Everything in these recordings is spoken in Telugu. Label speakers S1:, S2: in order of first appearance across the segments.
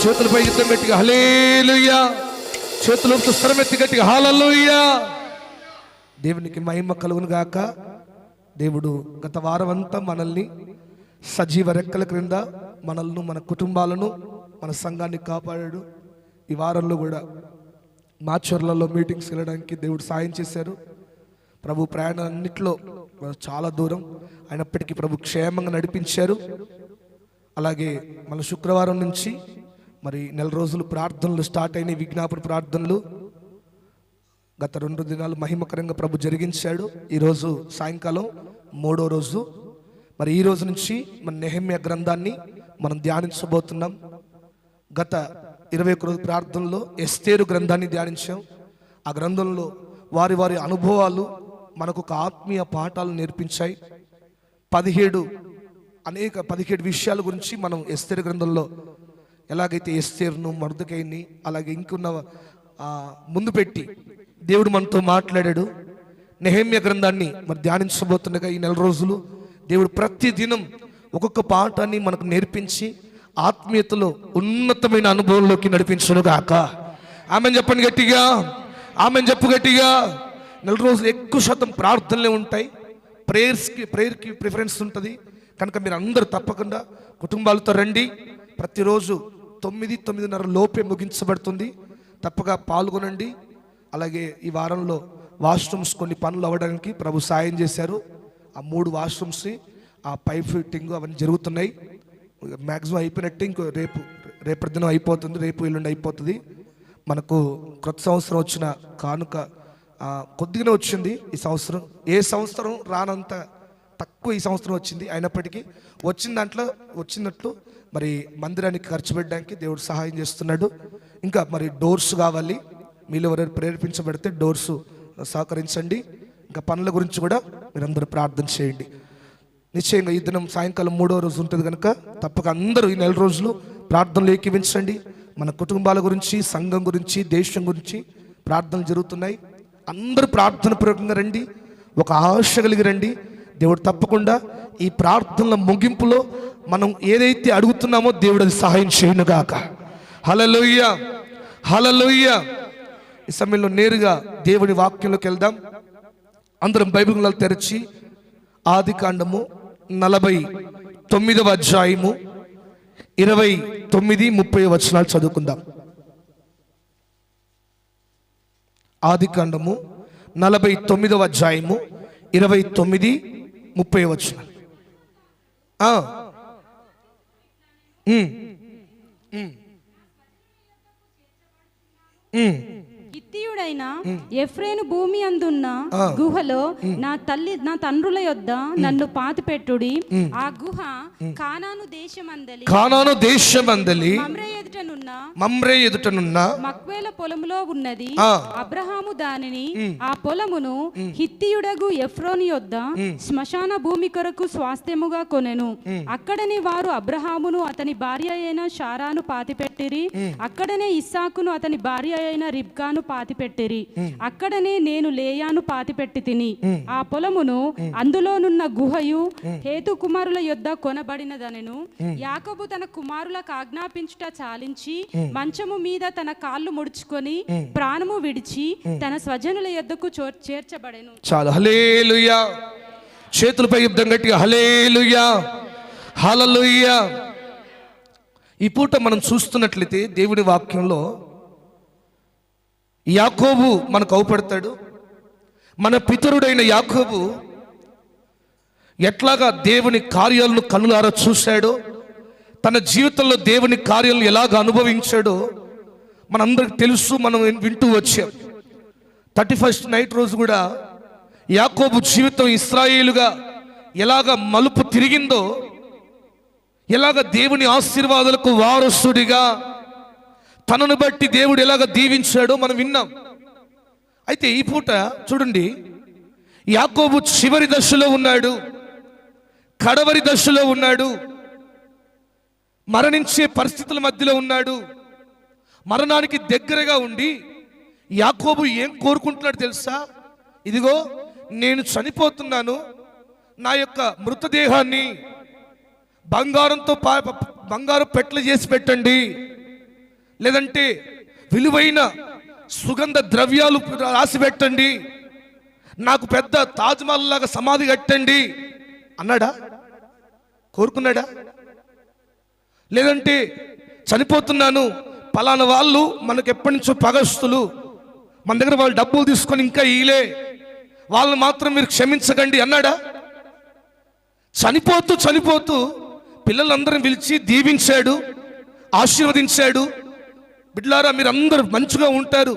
S1: చేతులపై యుద్ధం గట్టిగా హల్లెలూయా, చేతులతో స్వరమెత్తి గట్టిగా హల్లెలూయా. దేవునికి మహిమ కలుగును గాక. దేవుడు గత వారం అంతా మనల్ని సజీవ రెక్కల క్రింద మనల్ని, మన కుటుంబాలను, మన సంఘాన్ని కాపాడాడు. ఈ వారంలో కూడా మాచర్లలో మీటింగ్స్ వెళ్ళడానికి దేవుడు సాయం చేశారు. ప్రభు ప్రయాణాలన్నింటిలో చాలా దూరం అయినప్పటికీ ప్రభు క్షేమంగా నడిపించారు. అలాగే మన శుక్రవారం నుంచి మరి నెల రోజులు ప్రార్థనలు స్టార్ట్ అయినాయి, విజ్ఞాపన ప్రార్థనలు. గత 2 దినాలు మహిమకరంగా ప్రభు జరిగించాడు. ఈరోజు సాయంకాలం 3వ రోజు. మరి ఈ రోజు నుంచి మన నెహెమ్యా గ్రంథాన్ని మనం ధ్యానించబోతున్నాం. గత 21 రోజు ప్రార్థనలో ఎస్తేరు గ్రంథాన్ని ధ్యానించాం. ఆ గ్రంథంలో వారి వారి అనుభవాలు మనకు ఒక ఆత్మీయ పాఠాలు నేర్పించాయి. 17 విషయాల గురించి మనం ఎస్తేరు గ్రంథంలో ఎలాగైతే ఎస్తేరును, మర్దెకైని, అలాగే ఇంకున్న ముందు పెట్టి దేవుడు మనతో మాట్లాడాడు. నెహెమ్యా గ్రంథాన్ని మరి ధ్యానించబోతుండగా ఈ నెల రోజులు దేవుడు ప్రతి దినం ఒక్కొక్క పాఠాన్ని మనకు నేర్పించి ఆత్మీయతలో ఉన్నతమైన అనుభవంలోకి నడిపించును గాక. ఆమెను చెప్పండి గట్టిగా, ఆమెను చెప్పు గట్టిగా. నెల రోజులు ఎక్కువ శాతం ప్రార్థనలే ఉంటాయి, ప్రేయర్కి ప్రిఫరెన్స్ ఉంటుంది. కనుక మీరు అందరూ తప్పకుండా కుటుంబాలతో రండి. ప్రతిరోజు 9-9:30 లోపే ముగించబడుతుంది. తప్పగా పాల్గొనండి. అలాగే ఈ వారంలో వాష్రూమ్స్ కొన్ని పనులు అవ్వడానికి ప్రభు సాయం చేశారు. ఆ 3 వాష్రూమ్స్, ఆ పైప్ ఫిట్టింగ్ అవన్నీ జరుగుతున్నాయి. మ్యాక్సిమం అయిపోయినట్టు ఇంకో రేపటి దినం అయిపోతుంది, రేపు ఎల్లుండి అయిపోతుంది. మనకు కొత్త సంవత్సరం వచ్చిన కానుక కొద్దిగానే వచ్చింది ఈ సంవత్సరం. ఏ సంవత్సరం రానంత తక్కువ ఈ సంవత్సరం వచ్చింది. అయినప్పటికీ వచ్చిన దాంట్లో వచ్చినట్లు మరి మందిరానికి ఖర్చు పెట్టడానికి దేవుడు సహాయం చేస్తున్నాడు. ఇంకా మరి డోర్స్ కావాలి, మీలో ఎవరైనా ప్రేరేపించబడితే డోర్స్ సహకరించండి. ఇంకా పనుల గురించి కూడా మీరందరూ ప్రార్థన చేయండి. నిశ్చయంగా ఈ దినం సాయంకాలం 3వ రోజు ఉంటుంది కనుక తప్పక అందరూ ఈ నెల రోజులు ప్రార్థనలు ఏకీవించండి. మన కుటుంబాల గురించి, సంఘం గురించి, దేశం గురించి ప్రార్థనలు జరుగుతున్నాయి. అందరూ ప్రార్థన పూర్వకంగా రండి, ఒక ఆశ కలిగి రండి. దేవుడు తప్పకుండా ఈ ప్రార్థనల ముగింపులో మనం ఏదైతే అడుగుతున్నామో దేవుడు అది సహాయం చేయనుగాక. హల్లెలూయా, హల్లెలూయా. ఈ సమయంలో నేరుగా దేవుని వాక్యంలోకి వెళ్దాం. అందరం బైబిల్ గ్రంథాలు తెరచి ఆదికాండము 49వ అధ్యాయము 29-30 వచనాలు చదువుకుందాం. ఆదికాండము 49వ అధ్యాయము 29-30 వచనాలు.
S2: హిత్తీయుడైన ఎఫ్రేను భూమి అందున్న గుహలో నా తండ్రుల యొద్ద నన్ను పాతిపెట్టుడి. ఆ గుహ కానాను దేశమందలి మమ్రే ఎదుటనున్న మక్వేల పొలములో ఉన్నది. అబ్రహాము దానిని, ఆ పొలమును హిత్తీయుడగు ఎఫ్రోను యొద్ద శ్మశాన భూమి కొరకు స్వాస్థ్యముగా కొనెను. అక్కడనే వారు అబ్రహామును అతని భార్య అయిన శారాను పాతిపెట్టిరి. అక్కడనే ఇస్సాకును అతని భార్య అయిన రిబ్కాను పాతిపెట్టిరి. అక్కడనే నేను లేయాను పాతిపెట్టి తిని. ఆ పొలమును అందులోనున్న గుహయు హేతు కుమారుల యొద్ద కొనబడినదనెను. యాకోబు తన కుమారులకు ఆజ్ఞాపించుట చాలించి మంచము మీద తన కాళ్ళు ముడుచుకొని ప్రాణము విడిచి తన స్వజనుల యొద్దకు చేర్చబడెను.
S1: చాలు. హల్లెలూయా. చేతులపై యుద్ధం గట్టిగా హల్లెలూయా, హల్లెలూయా. ఈ పూట మనం చూస్తున్నట్లయితే దేవుడి వాక్యంలో యాకోబు మనకు అవుపడతాడు. మన పితరుడైన యాకోబు ఎట్లాగా దేవుని కార్యాలను కన్నులారా చూశాడో, తన జీవితంలో దేవుని కార్యాలను ఎలాగ అనుభవించాడో మనందరికి తెలుసు. మనం వింటూ వచ్చాం. 31st నైట్ రోజు కూడా యాకోబు జీవితం ఇశ్రాయేలుగా ఎలాగ మలుపు తిరిగిందో, ఎలాగ దేవుని ఆశీర్వాదాలకు వారసుడిగా తనను బట్టి దేవుడు ఎలాగ దీవించాడో మనం విన్నాం. అయితే ఈ పూట చూడండి, యాకోబు చివరి దశలో ఉన్నాడు, కడవరి దశలో ఉన్నాడు, మరణించే పరిస్థితుల మధ్యలో ఉన్నాడు. మరణానికి దగ్గరగా ఉండి యాకోబు ఏం కోరుకుంటున్నాడు తెలుసా? ఇదిగో నేను చనిపోతున్నాను, నా యొక్క మృతదేహాన్ని బంగారు పెట్టెలు చేసి పెట్టండి, లేదంటే విలువైన సుగంధ ద్రవ్యాలు రాసి పెట్టండి, నాకు పెద్ద తాజ్మహల్ లాగా సమాధి కట్టండి అన్నాడా? కోరుకున్నాడా? లేదంటే చనిపోతున్నాను, పలానా వాళ్ళు మనకు ఎప్పటి నుంచో పగస్తులు, మన దగ్గర వాళ్ళు డబ్బులు తీసుకొని ఇంకా ఈలే, వాళ్ళని మాత్రం మీరు క్షమించకండి అన్నాడా? చనిపోతూ పిల్లలందరిని పిలిచి దీవించాడు, ఆశీర్వదించాడు. బిడ్డలారా మీరందరూ మంచిగా ఉంటారు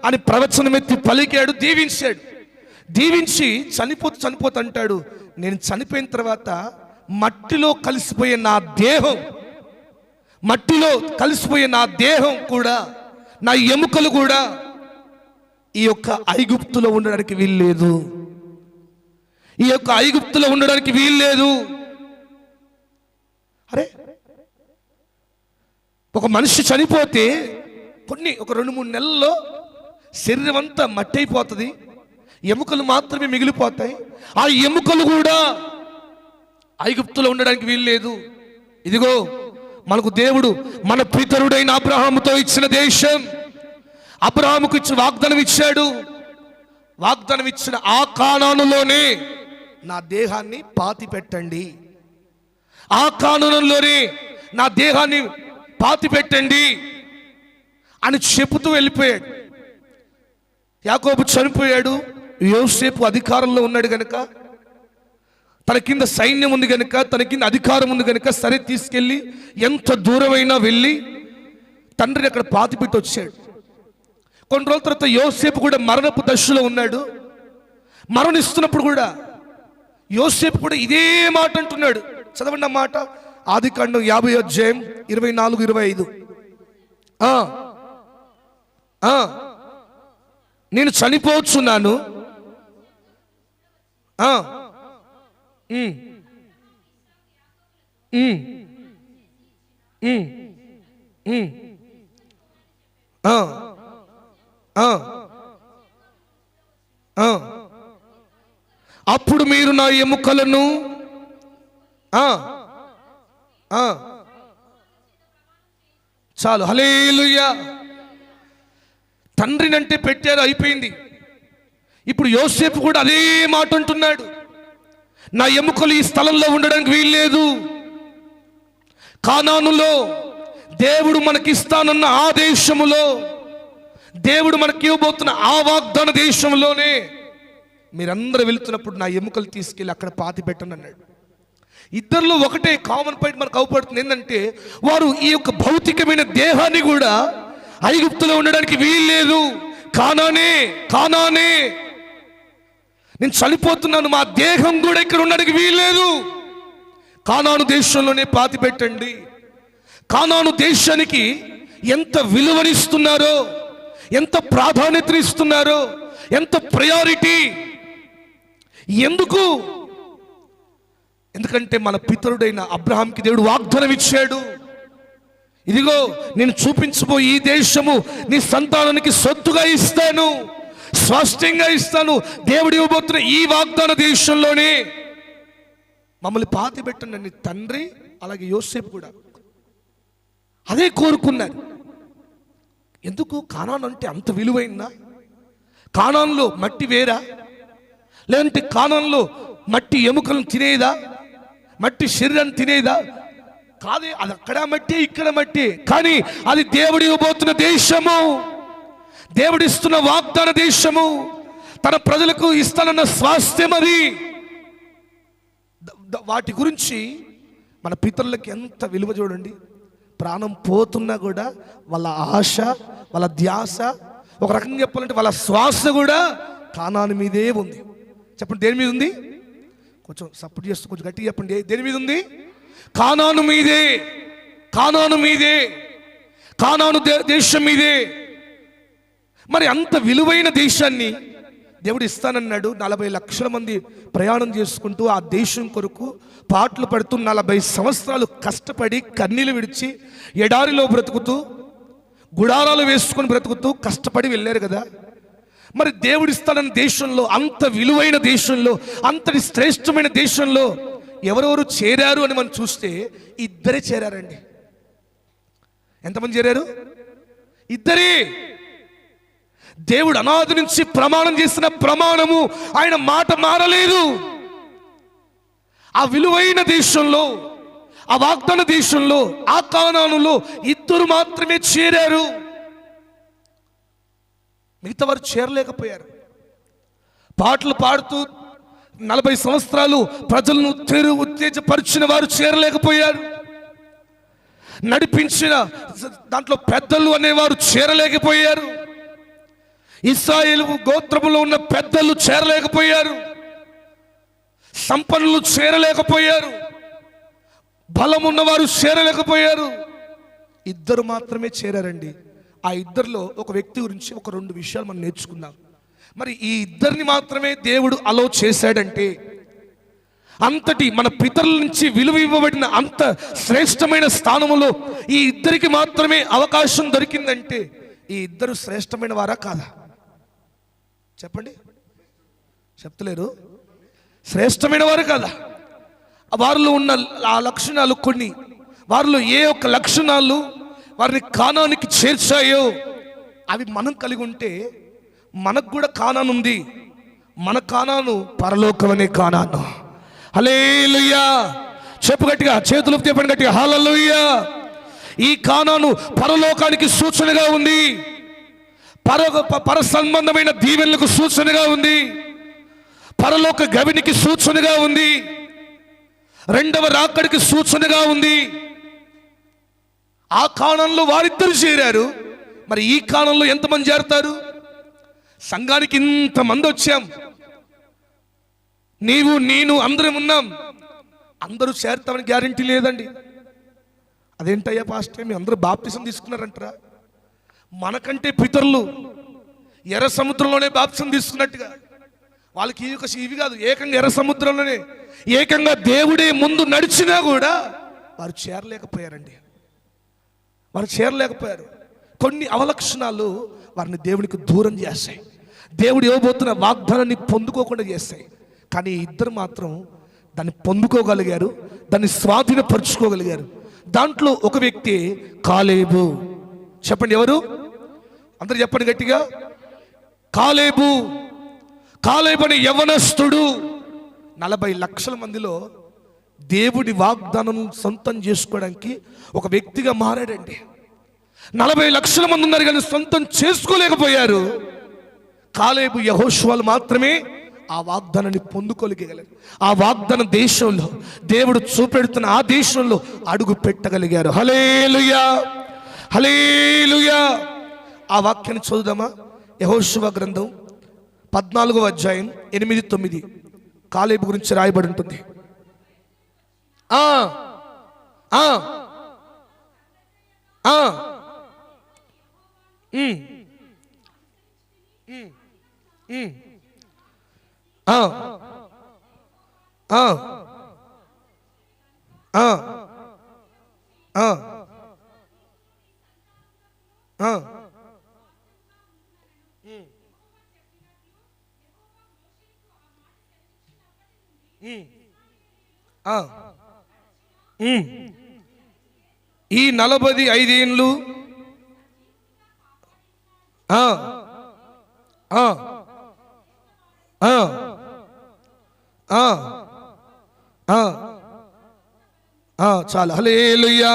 S1: అని ప్రవచనమెత్తి పలికాడు, దీవించాడు. దీవించి చనిపోతూ అంటాడు, నేను చనిపోయిన తర్వాత మట్టిలో కలిసిపోయే నా దేహం కూడా, నా ఎముకలు కూడా ఈ యొక్క ఐగుప్తులో ఉండడానికి వీల్లేదు, అరే ఒక మనిషి చనిపోతే ఒక 2-3 నెలల్లో శరీరం అంతా మట్టి అయిపోతుంది, ఎముకలు మాత్రమే మిగిలిపోతాయి. ఆ ఎముకలు కూడా ఐగుప్తులో ఉండడానికి వీల్లేదు. ఇదిగో మనకు దేవుడు మన పితరుడైన అబ్రహాముతో ఇచ్చిన దేశం, అబ్రహాముకు ఇచ్చిన వాగ్దానం ఇచ్చిన ఆ కానానులోనే నా దేహాన్ని పాతి పెట్టండి, ఆ కానానులోనే నా దేహాన్ని పాతి పెట్టండి అని చెబుతూ వెళ్ళిపోయాడు. యాకోబు చనిపోయాడు, యోసేపు అధికారంలో ఉన్నాడు గనుక, తన కింద సైన్యం ఉంది గనుక, తన కింద అధికారం ఉంది గనుక, సరే తీసుకెళ్ళి ఎంత దూరమైనా వెళ్ళి తండ్రిని అక్కడ పాతిపెట్టి వచ్చాడు. కొన్ని రోజుల తర్వాత యోసేపు కూడా మరణపు దశలో ఉన్నాడు. మరణిస్తున్నప్పుడు కూడా యోసేపు కూడా ఇదే మాట అంటున్నాడు. చదవండి ఆ మాట, ఆదికాండం 50:24-25. నేను చనిపోతున్నాను, అప్పుడు మీరు నా ఎముకలను చాలు, హల్లెలూయా. తండ్రినంటే పెట్టారు, అయిపోయింది. ఇప్పుడు యోసేపు కూడా అదే మాట అంటున్నాడు, నా ఎముకలు ఈ స్థలంలో ఉండడానికి వీల్లేదు. కానానులో దేవుడు మనకిస్తానన్న ఆ దేశములో, దేవుడు మనకి ఇవ్వబోతున్న ఆ వాగ్దాన దేశంలోనే మీరందరూ వెళుతున్నప్పుడు నా ఎముకలు తీసుకెళ్ళి అక్కడ పాతి పెట్టండి అన్నాడు. ఇద్దరిలో ఒకటే కామన్ పాయింట్ మనకు అవపడుతుంది, ఏంటంటే వారు ఈ యొక్క భౌతికమైన దేహాన్ని కూడా ఐగుప్తులో ఉండడానికి వీల్లేదు. కానానే నేను చనిపోతున్నాను, మా దేహం కూడా ఇక్కడ ఉండడానికి వీల్లేదు, కానాను దేశంలోనే పాతి పెట్టండి. కానాను దేశానికి ఎంత విలువనిస్తున్నారో, ఎంత ప్రాధాన్యత ఇస్తున్నారో, ఎంత ప్రయారిటీ. ఎందుకంటే మన పితరుడైన అబ్రహాంకి దేవుడు వాగ్దానం ఇచ్చాడు, ఇదిగో నేను చూపించబోయే ఈ దేశము నీ సంతానానికి సొత్తుగా ఇస్తాను, స్వాస్థ్యంగా ఇస్తాను. దేవుడు ఇవ్వబోతున్న ఈ వాగ్దాన దేశంలోనే మమ్మల్ని పాతి పెట్టండి తండ్రి, అలాగే యోసేపు కూడా అదే కోరుకున్నారు. ఎందుకు? కానాను అంటే అంత విలువైందా? కానాన్లో మట్టి వేరా? లేదంటే కానాన్లో మట్టి ఎముకలను తినేదా? మట్టి శరీరాన్ని తినేదా? కాదే, అది అక్కడ మట్టి ఇక్కడ మట్టి, కానీ అది దేవుడు ఇవ్వబోతున్న దేశము, దేవుడిస్తున్న వాగ్దాన దేశము, తన ప్రజలకు ఇస్తానన్న స్వాస్థ్యం అది. వాటి గురించి మన పితరులకి ఎంత విలువ చూడండి. ప్రాణం పోతున్నా కూడా వాళ్ళ ఆశ, వాళ్ళ ధ్యాస, ఒక రకంగా చెప్పాలంటే వాళ్ళ శ్వాస కూడా కానాను మీదే ఉంది. చెప్పండి, దేని మీద ఉంది? కొంచెం సపోర్ట్ చేస్తూ కొంచెం గట్టిగా చెప్పండి, దేని మీద ఉంది? కానాను మీదే, కానాను దేశం మీదే. మరి అంత విలువైన దేశాన్ని దేవుడు ఇస్తానన్నాడు. 40 లక్షల మంది ప్రయాణం చేసుకుంటూ ఆ దేశం కొరకు పాటలు పడుతూ 40 సంవత్సరాలు కష్టపడి కన్నీళ్ళు విడిచి ఎడారిలో బ్రతుకుతూ గుడారాలు వేసుకొని బ్రతుకుతూ కష్టపడి వెళ్ళారు కదా. మరి దేవుడు ఇస్తానన్న దేశంలో, అంత విలువైన దేశంలో, అంతటి శ్రేష్టమైన దేశంలో ఎవరెవరు చేరారు అని మనం చూస్తే 2 చేరారండి. ఎంతమంది చేరారు? ఇద్దరే. దేవుడు అనాది నుంచి ప్రమాణం చేసిన ప్రమాణము, ఆయన మాట మారలేదు. ఆ విలువైన దేశంలో, ఆ వాగ్దాన దేశంలో, ఆ కానానులో ఇద్దరు మాత్రమే చేరారు. మిగతా వారు చేరలేకపోయారు. పాటలు పాడుతూ 40 సంవత్సరాలు ప్రజలను ఉత్తేజపరిచిన వారు చేరలేకపోయారు. నడిపించిన దాంట్లో పెద్దలు అనేవారు చేరలేకపోయారు. ఇశ్రాయేలు గోత్రములో ఉన్న పెద్దలు చేరలేకపోయారు. సంపన్నులు చేరలేకపోయారు. బలమున్నవారు చేరలేకపోయారు. ఇద్దరు మాత్రమే చేరారండి. ఆ ఇద్దరిలో ఒక వ్యక్తి గురించి ఒక 2 విషయాలు మనం నేర్చుకుందాం. మరి ఈ ఇద్దరిని మాత్రమే దేవుడు అలో చేశాడంటే, అంతటి మన పితరుల నుంచి విలువ ఇవ్వబడిన అంత శ్రేష్టమైన స్థానములో ఈ ఇద్దరికి మాత్రమే అవకాశం దొరికిందంటే, ఈ ఇద్దరు శ్రేష్టమైన వారా కాదా? చెప్పండి, చెప్తలేరు. శ్రేష్టమైన వారు కాదా? వారిలో ఉన్న ఆ లక్షణాలు కొన్ని, వారిలో ఏ ఒక్క లక్షణాలు వారిని కానానికి చేర్చాయో అవి మనం కలిగి ఉంటే, మనకు కూడా కానాను ఉంది. మన కానాను పరలోకం అనే కానాను. హల్లెలూయా. చెప్పు గట్టిగా, చేతులు చెప్పండి గట్టిగా, హల్లెలూయా. ఈ కానాను పరలోకానికి సూచనగా ఉంది. పర సంబంధమైన దీవెనలకు సూచనగా ఉంది. పరలోక గవినికి సూచనగా ఉంది. రెండవ రాకడికి సూచనగా ఉంది. ఆ కాణంలో వారిద్దరు చేరారు. మరి ఈ కాణంలో ఎంతమంది చేరతారు? సంఘానికి ఇంతమంది వచ్చాం, నీవు నేను అందరం ఉన్నాం. అందరూ చేరుతామని గ్యారంటీ లేదండి. అదేంటయ్యా పాస్టర్, మీ అందరూ బాప్తిసం తీసుకున్నారంటారా? మనకంటే పితరులు ఎర్ర సముద్రంలోనే బాప్తిసం తీసుకున్నట్టుగా వాళ్ళకి ఇవి కాదు, ఏకంగా ఎర్ర సముద్రంలోనే ఏకంగా దేవుడే ముందు నడిచినా కూడా వారు చేరలేకపోయారండి. వారు చేరలేకపోయారు. కొన్ని అవలక్షణాలు వారిని దేవునికి దూరం చేస్తాయి. దేవుడు ఇవ్వబోతున్న వాగ్దానాన్ని పొందుకోకుండా చేస్తాయి. కానీ ఇద్దరు మాత్రం దాన్ని పొందుకోగలిగారు, దాన్ని స్వాధీనపరుచుకోగలిగారు. దాంట్లో ఒక వ్యక్తి కాలేబు. చెప్పండి, ఎవరు? అందరు చెప్పండి గట్టిగా, కాలేబు. కాలేబు అనే యవనస్తుడు 40 లక్షల మందిలో దేవుడి వాగ్దానం సొంతం చేసుకోవడానికి ఒక వ్యక్తిగా మారాడండి. 40 లక్షల మంది ఉన్నారు కానీ సొంతం చేసుకోలేకపోయారు. కాలేబు యెహోషువలు మాత్రమే ఆ వాగ్దానాన్ని పొందుకోగలిగారు. ఆ వాగ్దాన దేశంలో, దేవుడు చూపెడుతున్న ఆ దేశంలో అడుగు పెట్టగలిగారు. హల్లెలూయా, హల్లెలూయా. ఆ వాక్యాన్ని చదువుదామా? యెహోషువ గ్రంథం 14వ అధ్యాయం 8-9 కాలేబు గురించి రాయబడి ఉంటుంది. ఆ ఆ ఆ ఈ 45 ఏళ్ళు చాలు. హల్లెలూయా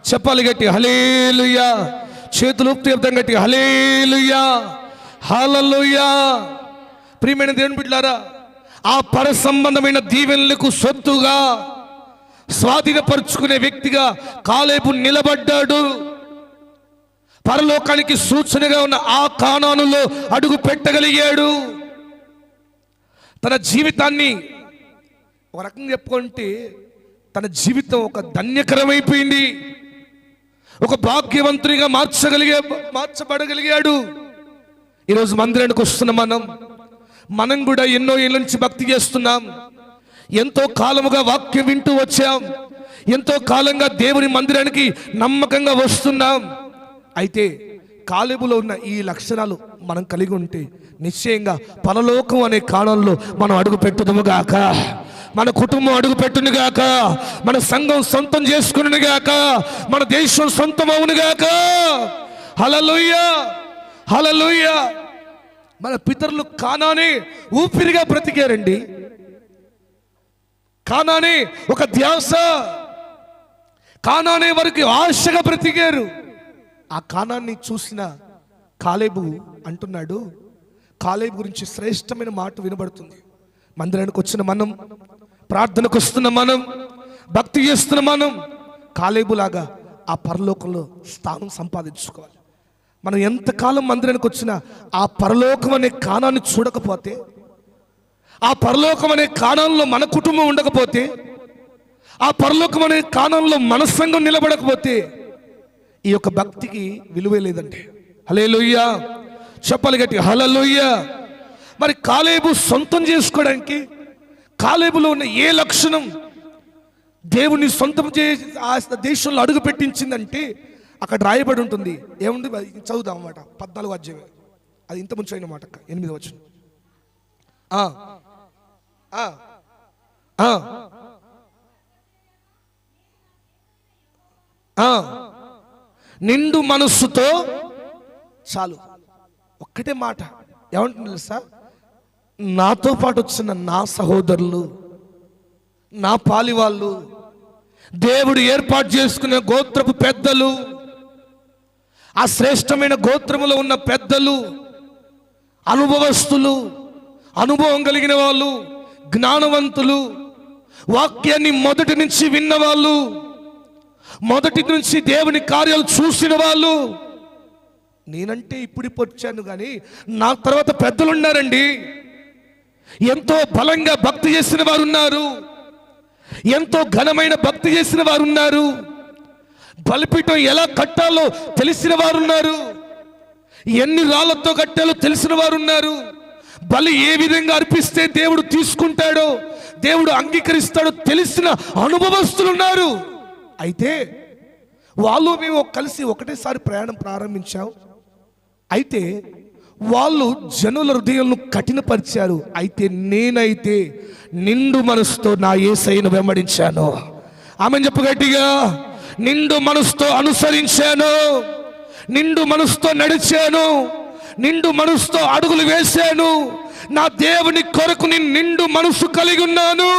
S1: చెప్పాలి గట్టి, హల్లెలూయా. చేతులు చెప్తాం గట్టి, హల్లెలూయా, హల్లెలూయా. ప్రియమైన దేవుని బిడ్డలారా, ఆ పర సంబంధమైన దీవెనలకు సొత్తుగా స్వాధీనపరుచుకునే వ్యక్తిగా కాలేబు నిలబడ్డాడు. పరలోకానికి సూచనగా ఉన్న ఆ కానానులో అడుగు పెట్టగలిగాడు. తన జీవితాన్ని ఒక రకంగా చెప్పుకుంటే తన జీవితం ఒక ధన్యకరమైపోయింది. ఒక భాగ్యవంతునిగా మార్చబడగలిగాడు. ఈరోజు మందిరానికి వస్తున్న మనం కూడా ఎన్నో ఏళ్ళ నుంచి భక్తి చేస్తున్నాం. ఎంతో కాలముగా వాక్యం వింటూ వచ్చాం. ఎంతో కాలంగా దేవుని మందిరానికి నమ్మకంగా వస్తున్నాం. అయితే కాలేబులో ఉన్న ఈ లక్షణాలు మనం కలిగి ఉంటే నిశ్చయంగా పరలోకం అనే కాణంలో మనం అడుగు పెట్టుదుము గాక, మన కుటుంబం అడుగు పెట్టును గాక, మన సంఘం సొంతం చేసుకును గాక, మన దేశం సొంతం అవును గాక. హల్లెలూయా, హల్లెలూయా. మన పితరులు కానానే ఊపిరిగా బ్రతికారండి. కానానే ఒక ధ్యాస, కానానే వరకు ఆశగా బ్రతికారు. ఆ కానాన్ని చూసిన కాలేబు అంటున్నాడు, కాలేబు గురించి శ్రేష్టమైన మాట వినబడుతుంది. మందిరానికి వచ్చిన మనం, ప్రార్థనకు వస్తున్న మనం, భక్తి చేస్తున్న మనం కాలేబు లాగా ఆ పరలోకంలో స్థానం సంపాదించుకోవాలి. మనం ఎంతకాలం మందిరానికి వచ్చినా ఆ పరలోకం అనే కానాన్ని చూడకపోతే, ఆ పరలోకం అనే కాణంలో మన కుటుంబం ఉండకపోతే, ఆ పరలోకం అనే కాణంలో మన సంఘం నిలబడకపోతే ఈ యొక్క భక్తికి విలువే లేదండి. హల్లెలూయా, చెప్పాలి గట్టిగా హల్లెలూయా. మరి కాలేబు సొంతం చేసుకోవడానికి కాలేబులో ఉన్న ఏ లక్షణం దేవుని సొంతం ఆ దేశంలో అడుగు పెట్టించిందంటే అక్కడ రాయబడి ఉంటుంది. ఏముంది చదువుదాం అన్నమాట. 14వ అధ్యాయం, అది ఇంత ముంచు అయిన మాట, 8వ వచనం. నిండు మనస్సుతో, చాలు ఒక్కటే మాట ఏమంటుంది తెలుసా? నాతో పాటు వచ్చిన నా సహోదరులు, నా పాలి వాళ్ళు, దేవుడు ఏర్పాటు చేసుకునే గోత్రపు పెద్దలు, ఆ శ్రేష్టమైన గోత్రములో ఉన్న పెద్దలు, అనుభవస్తులు, అనుభవం కలిగిన వాళ్ళు, జ్ఞానవంతులు, వాక్యాన్ని మొదటి నుంచి విన్నవాళ్ళు, మొదటి నుంచి దేవుని కార్యాలు చూసిన వాళ్ళు. నేనంటే ఇప్పుడు వచ్చాను కానీ నా తర్వాత పెద్దలు ఉన్నారండి. ఎంతో బలంగా భక్తి చేసిన వారు ఉన్నారు, ఎంతో ఘనమైన భక్తి చేసిన వారు ఉన్నారు, బలిపీఠం ఎలా కట్టాలో తెలిసిన వారు ఉన్నారు, ఎన్ని రాళ్లతో కట్టాలో తెలిసిన వారు ఉన్నారు, బలి ఏ విధంగా అర్పిస్తే దేవుడు తీసుకుంటాడో, దేవుడు అంగీకరిస్తాడో తెలిసిన అనుభవస్తులు ఉన్నారు. అయితే వాళ్ళు మేము కలిసి ఒకటేసారి ప్రయాణం ప్రారంభించాం. అయితే వాళ్ళు జనుల హృదయాలను కఠినపరిచారు. అయితే నేనైతే నిండు మనసుతో నా యేసయ్యను వెంబడించాను. ఆమెను చెప్పు గట్టిగా, నిండు మనసుతో అనుసరించాను, నిండు మనసుతో నడిచాను, నిండు మనసుతో అడుగులు వేశాను. నా దేవుని కొరకు నేను నిండు మనసు కలిగి ఉన్నాను.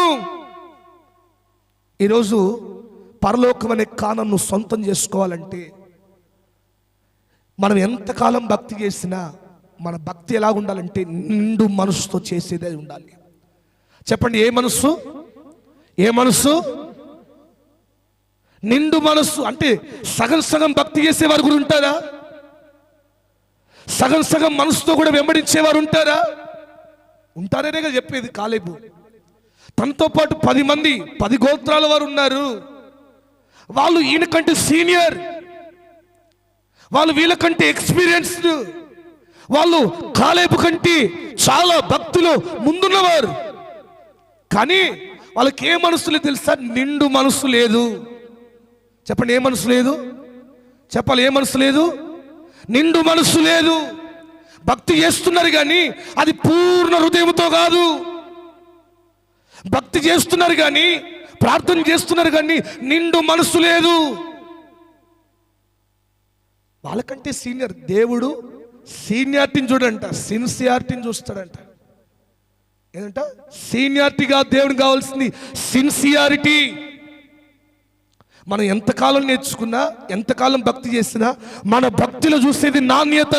S1: ఈరోజు పరలోకం అనే కానంను సొంతం చేసుకోవాలంటే మనం ఎంతకాలం భక్తి చేసినా మన భక్తి ఎలా ఉండాలంటే నిండు మనసుతో చేసేదే ఉండాలి. చెప్పండి, ఏ మనసు? ఏ మనసు? నిండు మనసు. అంటే సగం సగం భక్తి చేసేవారు కూడా ఉంటారా? సగం సగం మనసుతో కూడా వెంబడించేవారు ఉంటారా? ఉంటారనే కదా చెప్పేది కాలేబు. తనతో పాటు 10 మంది 10 గోత్రాల వారు ఉన్నారు. వాళ్ళు ఈయనకంటే సీనియర్, వాళ్ళు వీళ్ళకంటే ఎక్స్పీరియన్స్డ్, వాళ్ళు కాలేబు కంటే చాలా భక్తులు ముందున్నవారు. కానీ వాళ్ళకి ఏ మనసు లేదు తెలుసా? నిండు మనసు లేదు. చెప్పండి, ఏ మనసు లేదు? చెప్పాలి, ఏ మనసు లేదు? నిండు మనసు లేదు. భక్తి చేస్తున్నారు కానీ అది పూర్ణ హృదయంతో కాదు. భక్తి చేస్తున్నారు కానీ, ప్రార్థన చేస్తున్నారు కానీ నిండు మనసు లేదు. వాళ్ళకంటే సీనియర్. దేవుడు సీనియారిటీని చూడంట, సిన్సియారిటీని చూస్తాడంట. ఏంటంట? సీనియారిటీగా దేవుడికి కావాల్సింది సిన్సియారిటీ. మనం ఎంతకాలం నేర్చుకున్నా, ఎంతకాలం భక్తి చేసినా మన భక్తిలో చూసేది నాణ్యత.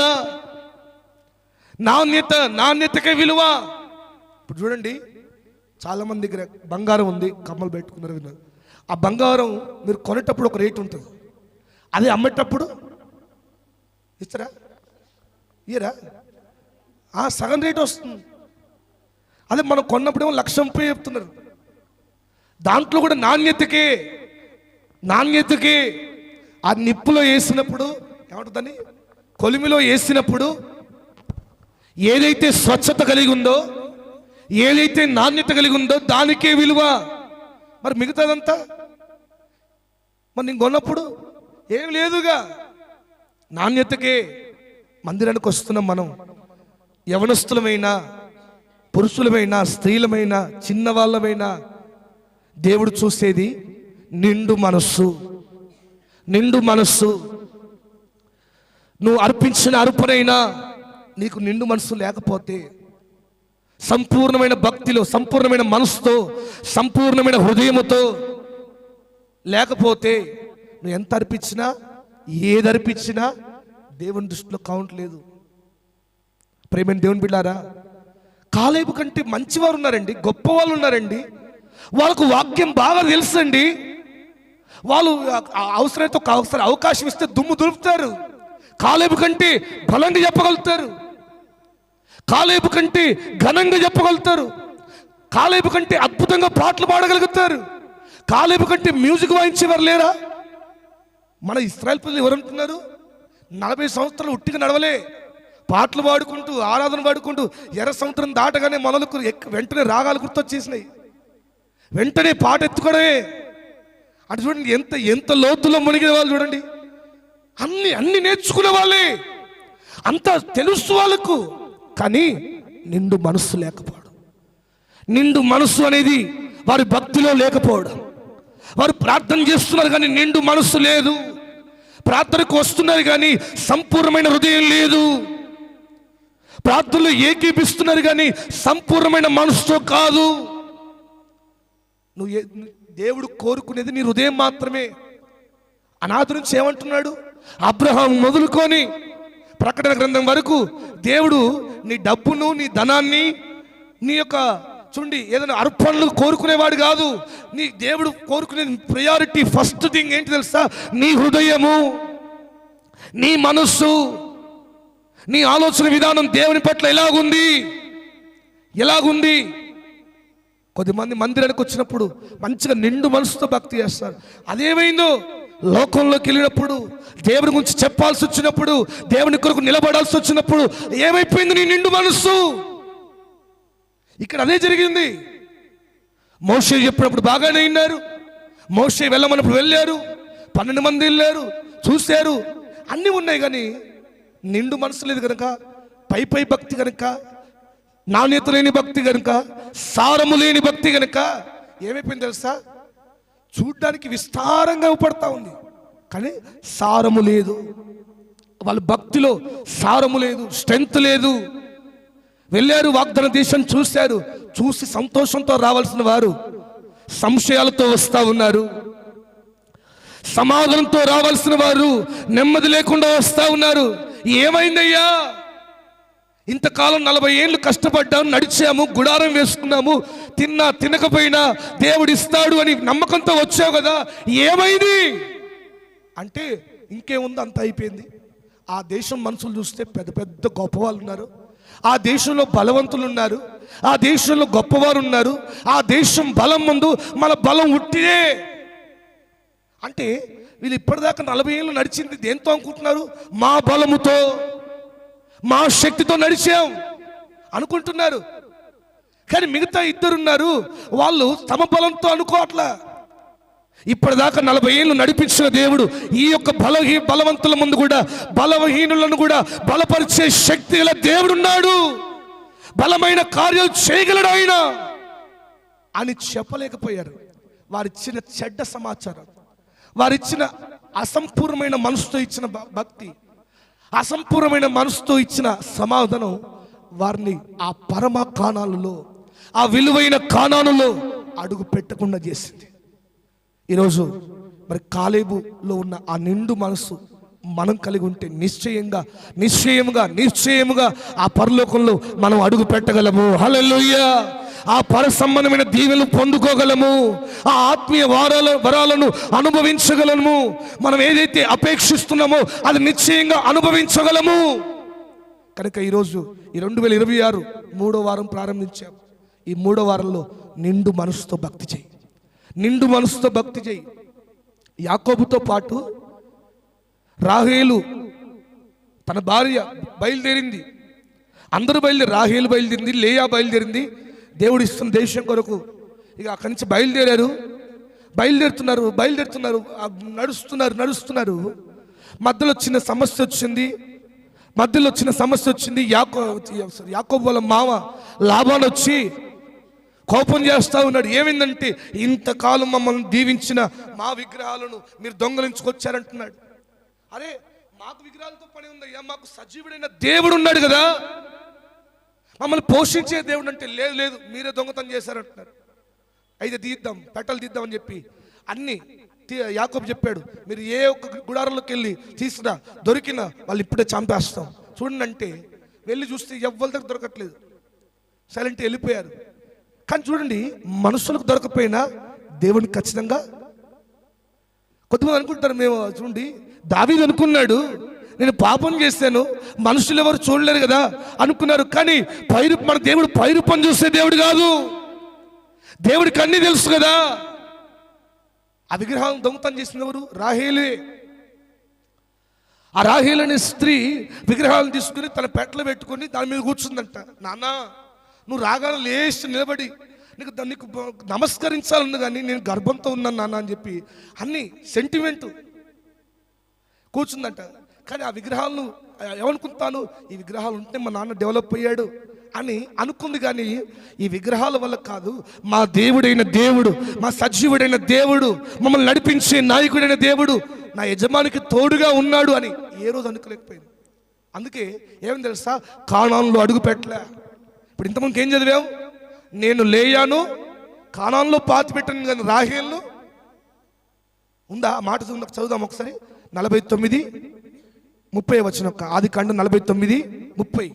S1: నాణ్యత, నాణ్యతకే విలువ. ఇప్పుడు చూడండి, చాలా మంది దగ్గర బంగారం ఉంది, కమ్మలు పెట్టుకున్నారు విన్నారు. ఆ బంగారం మీరు కొనేటప్పుడు ఒక రేటు ఉంటుంది, అదే అమ్మేటప్పుడు ఇస్తారా? ఇయరా? సగం రేటు వస్తుంది. అదే మనం కొన్నప్పుడేమో 1,30,000 చెప్తున్నారు. దాంట్లో కూడా నాణ్యతకే, నాణ్యతకే. ఆ నిప్పులో వేసినప్పుడు ఏమంటుందని, కొలిమిలో వేసినప్పుడు ఏదైతే స్వచ్ఛత కలిగి ఉందో, ఏదైతే నాణ్యత కలిగి ఉందో దానికే విలువ. మరి మిగతాదంతా మరి నేను కొన్నప్పుడు ఏం లేదుగా, నాణ్యతకే. మందిరానికి వస్తున్నాం మనం, యవనస్తులమైనా, పురుషులమైనా, స్త్రీలమైనా, చిన్నవాళ్ళమైనా, దేవుడు చూసేది నిండు మనస్సు. నిండు మనస్సు. నువ్వు అర్పించిన అర్పణైనా నీకు నిండు మనసు లేకపోతే, సంపూర్ణమైన భక్తిలో, సంపూర్ణమైన మనసుతో, సంపూర్ణమైన హృదయముతో లేకపోతే నువ్వు ఎంత అర్పించినా, ఏది అర్పించినా దేవుని దృష్టిలో కౌంట్ లేదు. ప్రేమైన దేవుని బిడ్డారా, కాలేబు కంటే మంచివారు ఉన్నారండి, గొప్ప వాళ్ళు ఉన్నారండి. వాళ్ళకు వాక్యం బాగా తెలుసండి. వాళ్ళు అవసరమైతే ఒకసారి అవకాశం ఇస్తే దుమ్ము దులుపుతారు. కాలేబు కంటే బలంగా చెప్పగలుగుతారు, కాలేబు కంటే ఘనంగా చెప్పగలుగుతారు, కాలేబు కంటే అద్భుతంగా పాటలు పాడగలుగుతారు, కాలేబు కంటే మ్యూజిక్ వాయించేవారు లేరా? మన ఇశ్రాయేలు ప్రజలు ఎవరంటున్నారు? 40 సంవత్సరాలు ఉట్టిగా నడవలే, పాటలు పాడుకుంటూ, ఆరాధన పాడుకుంటూ ఎర్ర సముద్రం దాటగానే మొదలకు వెంటనే రాగాలు గుర్తొచ్చేసినాయి, వెంటనే పాట ఎత్తుకోవడమే. అంటే చూడండి ఎంత ఎంత లోతులో మునిగిన వాళ్ళు చూడండి. అన్ని నేర్చుకునే వాళ్ళే, అంతా తెలుసు వాళ్ళకు. కానీ నిండు మనస్సు లేకపోవడం, నిండు మనస్సు అనేది వారి భక్తిలో లేకపోవడం. వారు ప్రార్థన చేస్తున్నారు కానీ నిండు మనస్సు లేదు, ప్రార్థనకు వస్తున్నారు కానీ సంపూర్ణమైన హృదయం లేదు, ప్రార్థనలో ఏకీపిస్తున్నారు కానీ సంపూర్ణమైన మనసుతో కాదు. నువ్వు దేవుడు కోరుకునేది నీ హృదయం మాత్రమే. అనాది నుంచి ఏమంటున్నాడు? అబ్రహాం మొదలుకొని ప్రకటన గ్రంథం వరకు దేవుడు నీ డబ్బును, నీ ధనాన్ని, నీ యొక్క చూడండి ఏదైనా అర్పణలు కోరుకునేవాడు కాదు. నీ దేవుడు కోరుకునే ప్రయారిటీ, ఫస్ట్ థింగ్ ఏంటి తెలుసా? నీ హృదయము, నీ మనస్సు, నీ ఆలోచన విధానం దేవుని పట్ల ఎలాగుంది. కొద్దిమంది మందిరానికి వచ్చినప్పుడు మంచిగా నిండు మనసుతో భక్తి చేస్తారు. అదేమైందో లోకంలోకి వెళ్ళినప్పుడు, దేవుని గురించి చెప్పాల్సి వచ్చినప్పుడు, దేవుని కొరకు నిలబడాల్సి వచ్చినప్పుడు ఏమైపోయింది నీ నిండు మనస్సు? ఇక్కడ అదే జరిగింది. మోషే చెప్పినప్పుడు బాగానే విన్నారు, మోషే వెళ్ళమన్నప్పుడు వెళ్ళారు, 12 మంది వెళ్ళారు, చూశారు, అన్నీ ఉన్నాయి. కానీ నిండు మనసు లేదు కనుక, పై భక్తి కనుక, నాణ్యత లేని భక్తి కనుక, సారము లేని భక్తి కనుక ఏమైపోయింది తెలుసా? చూడ్డానికి విస్తారంగా ఉపడతా ఉంది కానీ సారము లేదు. వాళ్ళ భక్తిలో సారము లేదు, స్ట్రెంత్ లేదు. వెళ్ళారు, వాగ్దాన దేశం చూశారు, చూసి సంతోషంతో రావాల్సిన వారు సంశయాలతో వస్తూ ఉన్నారు, సమాధానంతో రావాల్సిన వారు నెమ్మది లేకుండా వస్తూ ఉన్నారు. ఏమైందయ్యా? ఇంతకాలం 40 ఏళ్ళు కష్టపడ్డాము, నడిచాము, గుడారం వేసుకున్నాము, తిన్నా తినకపోయినా దేవుడు ఇస్తాడు అని నమ్మకంతో వచ్చావు కదా, ఏమైంది అంటే ఇంకేముంది, అంత అయిపోయింది. ఆ దేశం మనుషులు చూస్తే పెద్ద పెద్ద గొప్ప వాళ్ళు ఉన్నారు, ఆ దేశంలో బలవంతులు ఉన్నారు, ఆ దేశంలో గొప్పవారు ఉన్నారు, ఆ దేశం బలం ముందు మన బలం ఉట్టిదే. అంటే వీళ్ళు ఇప్పటిదాకా 40 ఏళ్ళు నడిచింది దేంతో అనుకుంటున్నారు? మా బలముతో, మా శక్తితో నడిచాం అనుకుంటున్నారు. కానీ మిగతా 2 ఉన్నారు, వాళ్ళు తమ బలంతో అనుకోవట్లా. ఇప్పటిదాకా 40 ఏళ్ళు నడిపించిన దేవుడు ఈ యొక్క బలవంతుల ముందు కూడా, బలహీనులను కూడా బలపరిచే శక్తి గల దేవుడు ఉన్నాడు, బలమైన కార్యాలు చేయగలడు ఆయన అని చెప్పలేకపోయారు. వారిచ్చిన చెడ్డ సమాచారం, వారిచ్చిన అసంపూర్ణమైన మనసుతో ఇచ్చిన భక్తి, అసంపూర్ణమైన మనసుతో ఇచ్చిన సమాధానం వారిని ఆ పరమ కానాలలో, ఆ విలువైన కానానులో అడుగు పెట్టకుండా చేసింది. ఈరోజు మరి కాలేబులో ఉన్న ఆ నిండు మనసు మనం కలిగి ఉంటే నిశ్చయముగా ఆ పరలోకంలో మనం అడుగు పెట్టగలము. హల్లెలూయా! ఆ పర సంబంధమైన దీవెనలు పొందుకోగలము, ఆ ఆత్మీయ వరాలను అనుభవించగలము. మనం ఏదైతే అపేక్షిస్తున్నామో అది నిశ్చయంగా అనుభవించగలము. కనుక ఈరోజు ఈ 2026 3వ వారం ప్రారంభించాం. ఈ 3వ వారంలో నిండు మనసుతో భక్తి చేయి, నిండు మనసుతో భక్తి చేయి. యాకోబుతో పాటు రాహేలు తన భార్య బయలుదేరింది, అందరూ బయలుదేరి, రాహేలు బయలుదేరింది, లేయా బయలుదేరింది దేవుడు ఇస్తున్న దేశం కొరకు. ఇక అక్కడి నుంచి బయలుదేరుతున్నారు, నడుస్తున్నారు. మధ్యలో చిన్న సమస్య వచ్చింది. యాకోబు వాళ్ళ మామ లాబాను వచ్చి కోపం చేస్తూ ఉన్నాడు. ఏమైందంటే, ఇంతకాలం మమ్మల్ని దీవించిన మా విగ్రహాలను మీరు దొంగలించుకొచ్చారంటున్నాడు. అరే, మాకు విగ్రహాలతో పని ఉందయ్యా, మాకు సజీవుడైన దేవుడు ఉన్నాడు కదా, మమ్మల్ని పోషించే దేవుడు అంటే లేదు లేదు మీరే దొంగతనం చేశారంటున్నారు. అయితే తీద్దాం, పెట్టలు తీద్దాం అని చెప్పి అన్ని యాకోబు చెప్పాడు, మీరు ఏ ఒక్క గుడారంలోకి వెళ్ళి తీసుకురా, దొరికినా వాళ్ళు ఇప్పుడే చంపేస్తాం చూడండి అంటే వెళ్ళి చూస్తే ఎవ్వరి దగ్గర దొరకట్లేదు, సైలెంట్ వెళ్ళిపోయారు. కానీ చూడండి, మనుషులకు దొరకపోయినా దేవుడిని ఖచ్చితంగా. కొంతమంది అనుకుంటారు, మేము చూడండి దావీదు అనుకున్నాడు నేను పాపం చేశాను, మనుషులు ఎవరు చూడలేరు కదా అనుకున్నారు. కానీ మన దేవుడు పైరూపం చూసే దేవుడు కాదు, దేవుడికి అన్నీ తెలుసు కదా. ఆ విగ్రహాలను దొంగతనం చేసిన ఎవరు? రాహేలే. ఆ రాహేలు అనే స్త్రీ విగ్రహాలను తీసుకుని తన పెట్టలు పెట్టుకొని దాని మీద కూర్చుందంట. నాన్న నువ్వు రాగానే లేచి నిలబడి నీకు నమస్కరించాలన్న కానీ నేను గర్భంతో ఉన్నాను నాన్న అని చెప్పి అన్ని సెంటిమెంటు కూర్చుందంట. కానీ ఆ విగ్రహాలను ఏమనుకుంటాను, ఈ విగ్రహాలు ఉంటే మా నాన్న డెవలప్ అయ్యాడు అని అనుకుంది. కానీ ఈ విగ్రహాల వల్ల కాదు, మా దేవుడైన దేవుడు, మా సజీవుడైన దేవుడు, మమ్మల్ని నడిపించే నాయకుడైన దేవుడు నా యజమానికి తోడుగా ఉన్నాడు అని ఏ రోజు అనుకోలేకపోయింది. అందుకే ఏమని తెలుసా, కానాన్లో అడుగు పెట్టలే. ఇప్పుడు ఇంతమందికి ఏం చదివాం, నేను లేయాను కానాన్లో పాతి పెట్టాను, కానీ రాహేలు ఉందా? ఆ మాట చదువుదాం ఒకసారి. 49:30 వచ్చిన ఆదికాండం 49:30.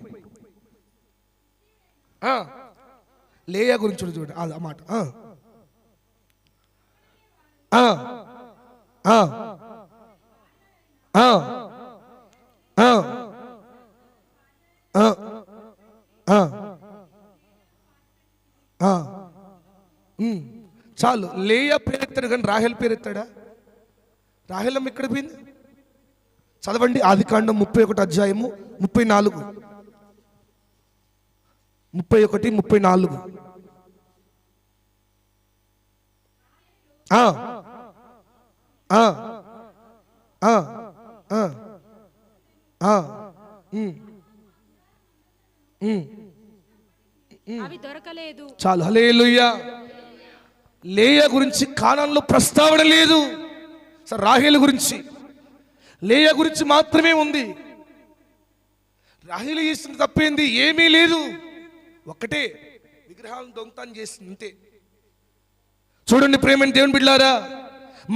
S1: లేయా గురించి చూడండి ఆ మాట. చాలు, లేయా పేరెత్తాడు కానీ రాహేల్ పేరెత్తాడా? రాహేలమ్మ ఎక్కడ పోయింది? చదవండి ఆదికాండం 31 34. 31-34.
S2: అవి దొరకలేదు.
S1: చాలు, హల్లెలూయా. లేయా గురించి కానాన్లో ప్రస్తావన లేదు. రాహేలు గురించి, లేయా గురించి మాత్రమే ఉంది. రాహేలు చేసిన తప్పేంది? ఏమీ లేదు, ఒక్కటే విగ్రహాలను దొంగతనం చేసింది అంతే. చూడండి ప్రేమని దేవుని బిడ్డలారా,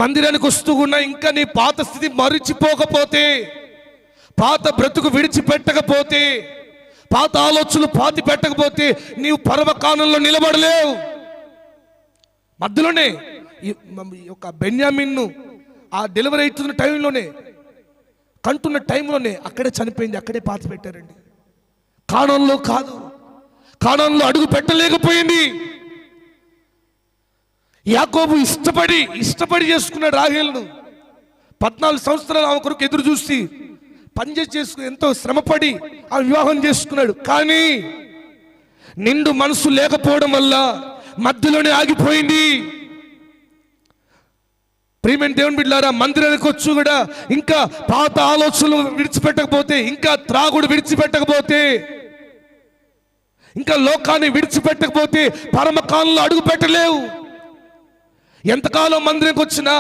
S1: మందిరానికి వస్తూ ఉన్నా ఇంకా నీ పాత స్థితి మరిచిపోకపోతే, పాత బ్రతుకు విడిచిపెట్టకపోతే, పాత ఆలోచనలు పాతి పెట్టకపోతే నీవు పరమకాలంలో నిలబడలేవు. మధ్యలోనే ఈ యొక్క బెన్యామిన్ను ఆ డెలివరీ అవుతున్న టైంలోనే, కంటున్న టైంలోనే అక్కడే చనిపోయింది, అక్కడే పాతి పెట్టారండి. కానాన్లో కాదు, కానాన్లో అడుగు పెట్టలేకపోయింది. యాకోబు ఇష్టపడి చేసుకున్నాడు రాహేలును. 14 సంవత్సరాలు ఆమె కొరకు ఎదురు చూసి పనిచేసి చేసుకుని ఎంతో శ్రమపడి ఆ వివాహం చేసుకున్నాడు. కానీ నిండు మనసు లేకపోవడం వల్ల మధ్యలోనే ఆగిపోయింది. ప్రియమైన దేవుని బిడ్డలారా, మందిరానికి వచ్చి కూడా ఇంకా పాత ఆలోచనలు విడిచిపెట్టకపోతే, ఇంకా త్రాగుడు విడిచిపెట్టకపోతే, ఇంకా లోకాన్ని విడిచిపెట్టకపోతే పరమకాలంలో అడుగు పెట్టలేవు. ఎంతకాలం మందిరానికి వచ్చినా,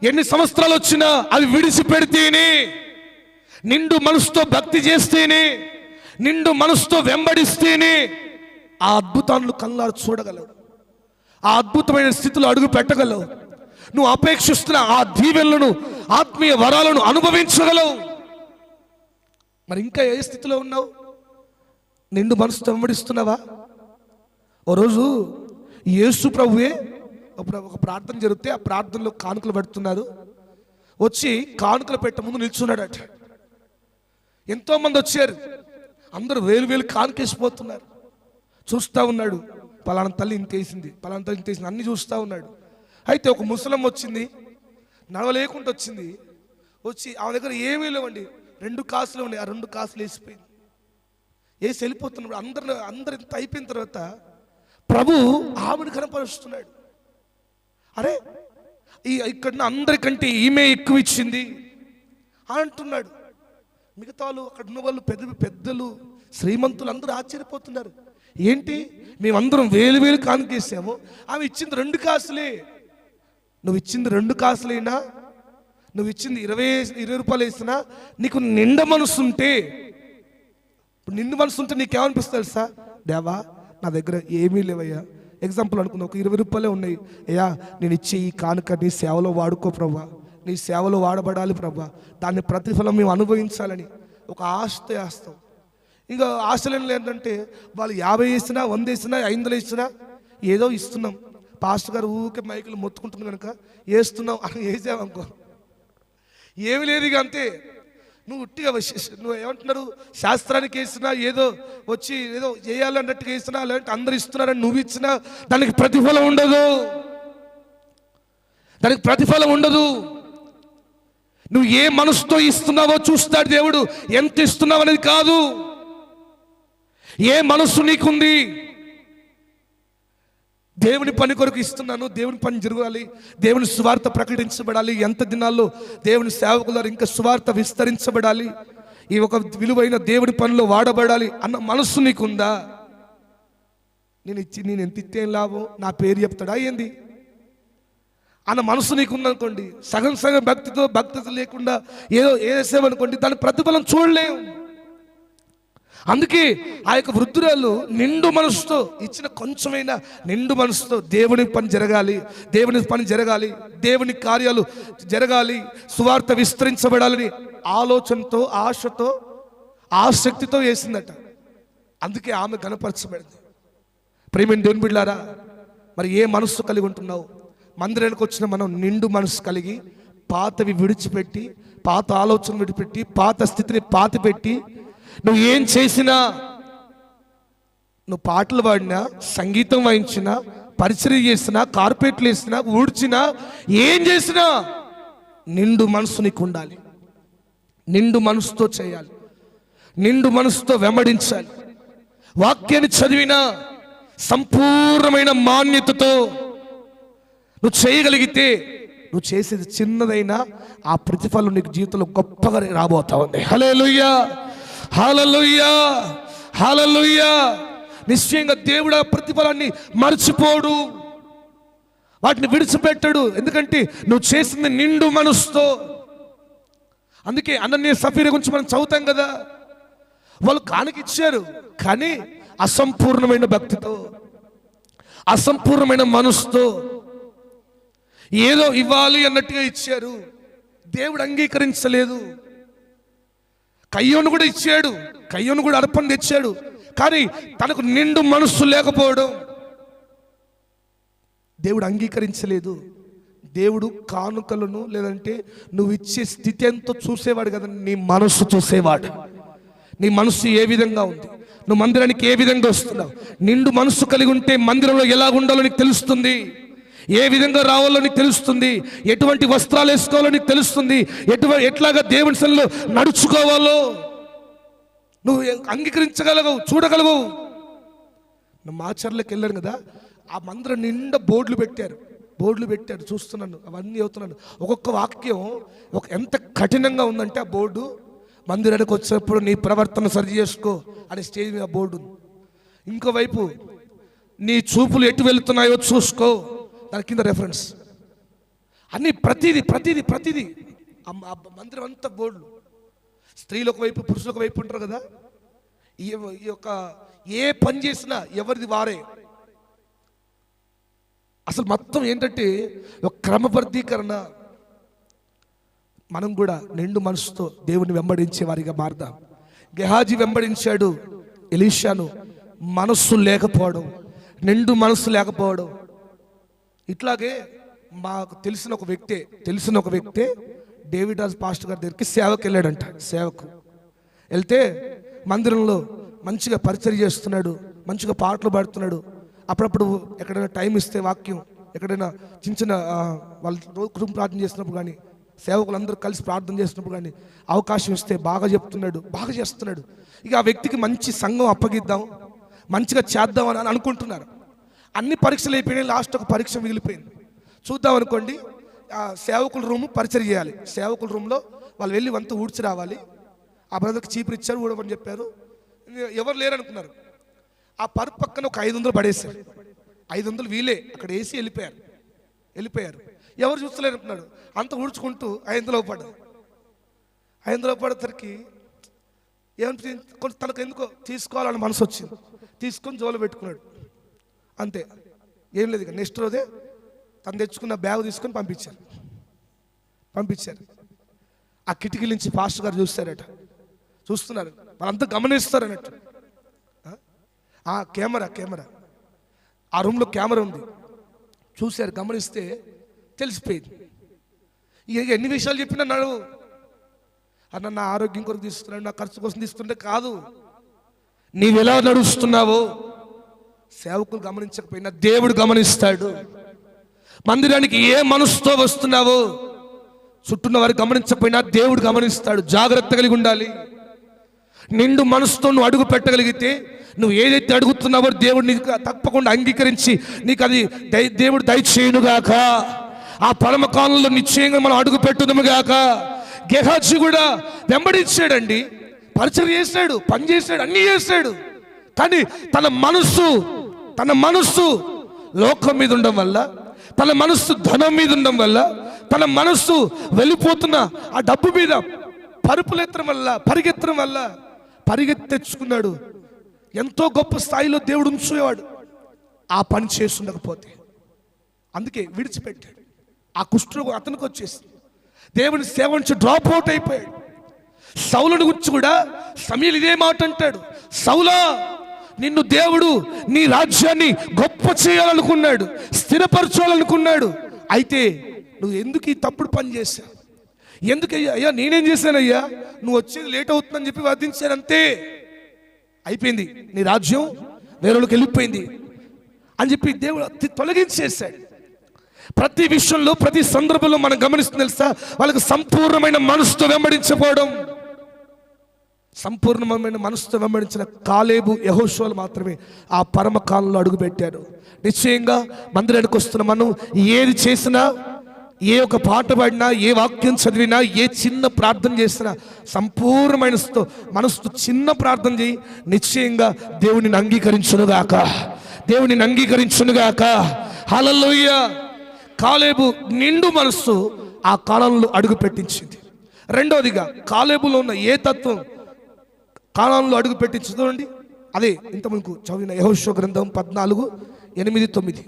S1: ఎన్ని సంవత్సరాలు వచ్చినా అవి విడిచిపెడితేనే, నిండు మనసుతో భక్తి చేస్తేనే, నిండు మనసుతో వెంబడిస్తేనే ఆ అద్భుతాలను కళ్ళారు చూడగలవు, ఆ అద్భుతమైన స్థితిలో అడుగు పెట్టగలవు. నువ్వు అపేక్షిస్తున్న ఆ దీవెనలను, ఆత్మీయ వరాలను అనుభవించగలవు. మరి ఇంకా ఏ స్థితిలో ఉన్నావు? నిండు మనసుతో వెంబడిస్తున్నావా? ఓ రోజు యేసు ప్రభువే ఒక ప్రార్థన జరిగితే ఆ ప్రార్థనలో కానుకలు పెడుతున్నారు. వచ్చి కానుకలు పెట్టే ముందు నిల్చున్నాడట. ఎంతో మంది వచ్చారు, అందరూ వేలు కానుకేసిపోతున్నారు. చూస్తూ ఉన్నాడు, పలానా తల్లి ఇంతేసింది, పలానా తల్లి ఇంతేసింది, అన్ని చూస్తూ ఉన్నాడు. అయితే ఒక ముసలమ్మ వచ్చింది, నడవలేకుండా వచ్చింది. వచ్చి ఆమె దగ్గర ఏమీ లేవండి, 2 కాసులు ఉన్నాయి. ఆ 2 కాసులు వేసిపోయింది. వేసి వెళ్ళిపోతున్నప్పుడు అందరు ఇంత అయిపోయిన తర్వాత ప్రభు ఆమెను కనపరుస్తున్నాడు. అరే ఇక్కడ అందరికంటే ఈమె ఎక్కువ ఇచ్చింది అంటున్నాడు. మిగతా వాళ్ళు, అక్కడ ఉన్న వాళ్ళు పెద్దలు శ్రీమంతులు అందరూ ఆశ్చర్యపోతున్నారు. ఏంటి, మేమందరం వేలు కానుకేసాము, ఆమె ఇచ్చింది 2 కాసులే. నువ్వు ఇచ్చింది 2 కాసులైనా నువ్వు ఇచ్చింది 20 రూపాయలు ఇస్తున్నా, నీకు నిండు మనసు ఉంటే, ఇప్పుడు నిండు మనసు ఉంటే నీకేమనిపిస్తుంది తెలుసా? దేవా నా దగ్గర ఏమీ లేవయ్యా, ఎగ్జాంపుల్ అనుకున్నా, ఒక 20 రూపాయలే ఉన్నాయి, అయ్యా నేను ఇచ్చే ఈ కానుక నీ సేవలో వాడుకో ప్రభా, నీ సేవలో వాడబడాలి ప్రభా, దాన్ని ప్రతిఫలం మేము అనుభవించాలని ఒక ఆశతో వేస్తాం. ఇంకా ఆశలేం లేదంటే వాళ్ళు 50 వేసినా, 100 వేసినా, 500 వేసినా ఏదో ఇస్తున్నాం. పాస్టర్ గారు ఊరికే మైకులు మొత్తుకుంటుంది కనుక వేస్తున్నాం అని వేసామనుకో, ఏమి లేదు. ఇక అంతే. నువ్వు ఉట్టిగా నువ్వు ఏమంటున్నారు, శాస్త్రానికి వేసినా, ఏదో వచ్చి ఏదో చేయాలి అన్నట్టుగా వేసినా, లేదంటే అందరు ఇస్తున్నారని నువ్వు ఇచ్చినా దానికి ప్రతిఫలం ఉండదు, దానికి ప్రతిఫలం ఉండదు. నువ్వు ఏ మనసుతో ఇస్తున్నావో చూస్తాడు దేవుడు. ఎంత ఇస్తున్నావు అనేది కాదు, ఏ మనస్సు నీకుంది. దేవుని పని కొరకు ఇస్తున్నాను, దేవుని పని జరగాలి, దేవుని సువార్త ప్రకటించబడాలి, ఎంత దినాల్లో దేవుని సేవకులు ఇంకా సువార్త విస్తరించబడాలి, ఈ ఒక విలువైన దేవుని పనిలో వాడబడాలి అన్న మనస్సు నీకుందా? నేను ఎంత ఇస్తే లాభం, నా పేరు చెప్తాడా ఏంది అన్న మనసు నీకుందనుకోండి, సగం సగం భక్తితో లేకుండా ఏదో వేసేవనుకోండి, దాని ప్రతిఫలం చూడలేము. అందుకే ఆ యొక్క వృద్ధురాలు నిండు మనసుతో ఇచ్చిన, కొంచెమైనా నిండు మనసుతో దేవుని పని జరగాలి, దేవుని పని జరగాలి, దేవుని కార్యాలు జరగాలి, సువార్త విస్తరించబడాలని ఆలోచనతో, ఆశతో, ఆసక్తితో వేసిందట. అందుకే ఆమె గణపరచబడింది. ప్రేమైన దేవుని బిడ్డలారా, మరి ఏ మనస్సు కలిగి ఉంటున్నావు? మందిరానికి వచ్చిన మనం నిండు మనసు కలిగి పాతవి విడిచిపెట్టి, పాత ఆలోచన విడిచిపెట్టి, పాత స్థితిని పాతిపెట్టి, నువ్వు ఏం చేసినా, నువ్వు పాటలు పాడినా, సంగీతం వాయించినా, పరిచర్య చేసినా, కార్పెట్లు వేసినా, ఊడ్చినా, ఏం చేసినా నిండు మనసు నీకు ఉండాలి. నిండు మనసుతో చేయాలి, నిండు మనసుతో వెంబడించాలి. వాక్యాన్ని చదివినా సంపూర్ణమైన మాన్యతతో నువ్వు చేయగలిగితే, నువ్వు చేసేది చిన్నదైనా ఆ ప్రతిఫలం నీకు జీవితంలో గొప్పగా రాబోతా ఉంది. హల్లెలూయా, హల్లెలూయా, హల్లెలూయా. నిశ్చయంగా దేవుడు ఆ ప్రతిఫలాన్ని మర్చిపోడు, వాటిని విడిచిపెట్టడు. ఎందుకంటే నువ్వు చేసింది నిండు మనసుతో. అందుకే అననీయ సఫీరా గురించి మనం చదువుతాం కదా, వాళ్ళు కానుకిచ్చారు కానీ అసంపూర్ణమైన భక్తితో, అసంపూర్ణమైన మనసుతో, ఏదో ఇవ్వాలి అన్నట్టుగా ఇచ్చారు. దేవుడు అంగీకరించలేదు. కయ్యోను కూడా ఇచ్చాడు, కయ్యోను కూడా అర్పణ తెచ్చాడు, కానీ తనకు నిండు మనస్సు లేకపోవడం దేవుడు అంగీకరించలేదు. దేవుడు కానుకలను, లేదంటే నువ్వు ఇచ్చే స్థితి ఎంతో చూసేవాడు కదా, నీ మనస్సు చూసేవాడు. నీ మనస్సు ఏ విధంగా ఉంది, నువ్వు మందిరానికి ఏ విధంగా వస్తున్నావు. నిండు మనస్సు కలిగి ఉంటే మందిరంలో ఎలా ఉండాలో నీకు తెలుస్తుంది, ఏ విధంగా రావాలో నీకు తెలుస్తుంది, ఎటువంటి వస్త్రాలు వేసుకోవాలో నీకు తెలుస్తుంది, ఎట్లాగా దేవుని సన్నిధిలో నడుచుకోవాలో నువ్వు అంగీకరించగలవు, చూడగలవు. నువ్వు మాచర్లకు వెళ్ళాను కదా, ఆ మందిరం నిండా బోర్డులు పెట్టారు, చూస్తున్నాను, అవన్నీ అవుతున్నాను. ఒక్కొక్క వాక్యం ఎంత కఠినంగా ఉందంటే, ఆ బోర్డు మందిరానికి వచ్చినప్పుడు నీ ప్రవర్తన సరి చేసుకో అనే స్టేజ్ మీద బోర్డు. ఇంకోవైపు నీ చూపులు ఎటు వెళుతున్నాయో చూసుకో, దాని కింద రెఫరెన్స్. అన్ని ప్రతిదీ మందిరం అంతా బోర్డులు. స్త్రీలు ఒకవైపు, పురుషులు ఒకవైపు ఉంటారు కదా. ఈ యొక్క ఏ పని చేసినా ఎవరిది వారే. అసలు మొత్తం ఏంటంటే ఒక క్రమబద్ధీకరణ. మనం కూడా నిండు మనసుతో దేవుని వెంబడించే వారిగా మారదాం. గెహాజీ వెంబడించాడు ఎలీషాను, మనస్సు లేకపోవడం, నిండు మనస్సు లేకపోవడం. ఇట్లాగే మాకు తెలిసిన ఒక వ్యక్తే డేవిడ్ రాజ్ పాస్టర్ గారి దగ్గరికి సేవకు వెళ్ళాడంట. సేవకు వెళ్తే మందిరంలో మంచిగా పరిచర్య చేస్తున్నాడు, మంచిగా పాటలు పాడుతున్నాడు. అప్పుడప్పుడు ఎక్కడైనా టైం ఇస్తే వాక్యం, ఎక్కడైనా చిన్న వాళ్ళ కుటుంబ ప్రార్థన చేసినప్పుడు కానీ, సేవకులందరూ కలిసి ప్రార్థన చేసినప్పుడు కానీ అవకాశం ఇస్తే బాగా చెప్తున్నాడు, బాగా చేస్తున్నాడు. ఇక ఆ వ్యక్తికి మంచి సంఘం అప్పగిద్దాం, మంచిగా చేద్దాం అని అనుకుంటున్నారు. అన్ని పరీక్షలు అయిపోయినాయి, లాస్ట్ ఒక పరీక్ష మిగిలిపోయింది. చూద్దాం అనుకోండి, ఆ సేవకుల రూము పరిచయం చేయాలి. సేవకుల రూమ్లో వాళ్ళు వెళ్ళి వంతు ఊడ్చి రావాలి. ఆ బ్రదర్కి చీపురు ఇచ్చారు, ఊడమని చెప్పారు. ఎవరు లేరు అనుకున్నారు. ఆ పరుపు పక్కన ఒక 500 పడేశారు. 500 వీలే అక్కడ వేసి వెళ్ళిపోయారు. ఎవరు చూస్తలేరు అంటున్నాడు. అంత ఊడ్చుకుంటూ ఐదులో పడ్డాడు. ఐదులో పడేసరికి ఏమనిపించింది, తనకు ఎందుకో తీసుకోవాలని మనసు వచ్చింది. తీసుకొని జోలు పెట్టుకున్నాడు. అంతే, ఏం లేదు. ఇక నెక్స్ట్ రోజే తను తెచ్చుకున్న బ్యాగ్ తీసుకొని పంపించారు. ఆ కిటికీ నుంచి పాస్టర్ గారు చూస్తారట, చూస్తున్నారు, వాళ్ళంతా గమనిస్తారు అన్నట్టు. ఆ కెమెరా ఆ రూమ్లో కెమెరా ఉంది, చూశారు. గమనిస్తే తెలిసిపోయింది. ఇక ఎన్ని విషయాలు చెప్పినా నడువు అన్న, నా ఆరోగ్యం కొరకు తీస్తున్నాడు, నా ఖర్చు కోసం తీస్తుంటే కాదు, నీవెలా నడుస్తున్నావో సేవకులు గమనించకపోయినా దేవుడు గమనిస్తాడు. మందిరానికి ఏ మనసుతో వస్తున్నావో చుట్టూన్న వారు గమనించకపోయినా దేవుడు గమనిస్తాడు. జాగ్రత్త కలిగి ఉండాలి. నిండు మనసుతో నువ్వు అడుగు పెట్టగలిగితే నువ్వు ఏదైతే అడుగుతున్నావో దేవుడు నీకు తప్పకుండా అంగీకరించి నీకు అది దేవుడు దయచేయునుగాక. ఆ పరమ కాలంలో నిశ్చయంగా మనం అడుగు పెట్టుదాముగాక. గెహాజీ కూడా వెంబడించాడండి, పరిచయం చేశాడు, పని చేశాడు, అన్నీ చేశాడు. కానీ తన మనస్సు లోకం మీద ఉండడం వల్ల, తన మనస్సు ధనం మీద ఉండడం వల్ల, తన మనస్సు వెళ్ళిపోతున్న ఆ డబ్బు మీద పరిగెత్తడం వల్ల పరిగెత్తెచ్చుకున్నాడు. ఎంతో గొప్ప స్థాయిలో దేవుడు ఉంచేవాడు. ఆ పని చేస్తుండకపోతే అందుకే విడిచిపెట్టాడు. ఆ కుష్ఠరోగం అతనికి వచ్చేసి దేవుని సేవ నుంచి డ్రాప్ అవుట్ అయిపోయాడు. సౌలుని గురించి కూడా సమూయేలు ఇదే మాట అంటాడు, సౌలా, నిన్ను దేవుడు నీ రాజ్యాన్ని గొప్ప చేయాలనుకున్నాడు, స్థిరపరచాలనుకున్నాడు. అయితే నువ్వు ఎందుకు ఈ తప్పుడు పని చేశావు? ఎందుకయ్యా? అయ్యా నేనేం చేశానయ్యా? నువ్వు వచ్చేది లేట్ అవుతుందని చెప్పి వాదించాను, అంతే, అయిపోయింది, నీ రాజ్యం వేరేలోకి వెళ్ళిపోయింది అని చెప్పి దేవుడు తొలగించేశాడు. ప్రతి విషయంలో, ప్రతి సందర్భంలో మనం గమనిస్తుంది తెలుసా, వాళ్ళకి సంపూర్ణమైన మనసుతో వెంబడించకపోవడం. సంపూర్ణమైన మనసుతో వెంబడించిన కాలేబు, యెహోషువలు మాత్రమే ఆ పరమ కాలంలో అడుగుపెట్టారు. నిశ్చయంగా మందిరానికి వస్తున్న మనం ఏది చేసినా, ఏ ఒక పాట పాడినా, ఏ వాక్యం చదివినా, ఏ చిన్న ప్రార్థన చేసినా సంపూర్ణమైన మనసుతో చిన్న ప్రార్థన చేయి, నిశ్చయంగా దేవుడిని అంగీకరించునుగాక. హల్లెలూయా. కాలేబు నిండు మనస్సు ఆ కాలంలో అడుగు పెట్టించింది. రెండవదిగా కాలేబులో ఉన్న ఏ తత్వం కాలంలో అడుగు పెట్టించింది చూడండి. అదే ఇంతకుముందు చదివిన యెహోషువ గ్రంథం 14:8-9.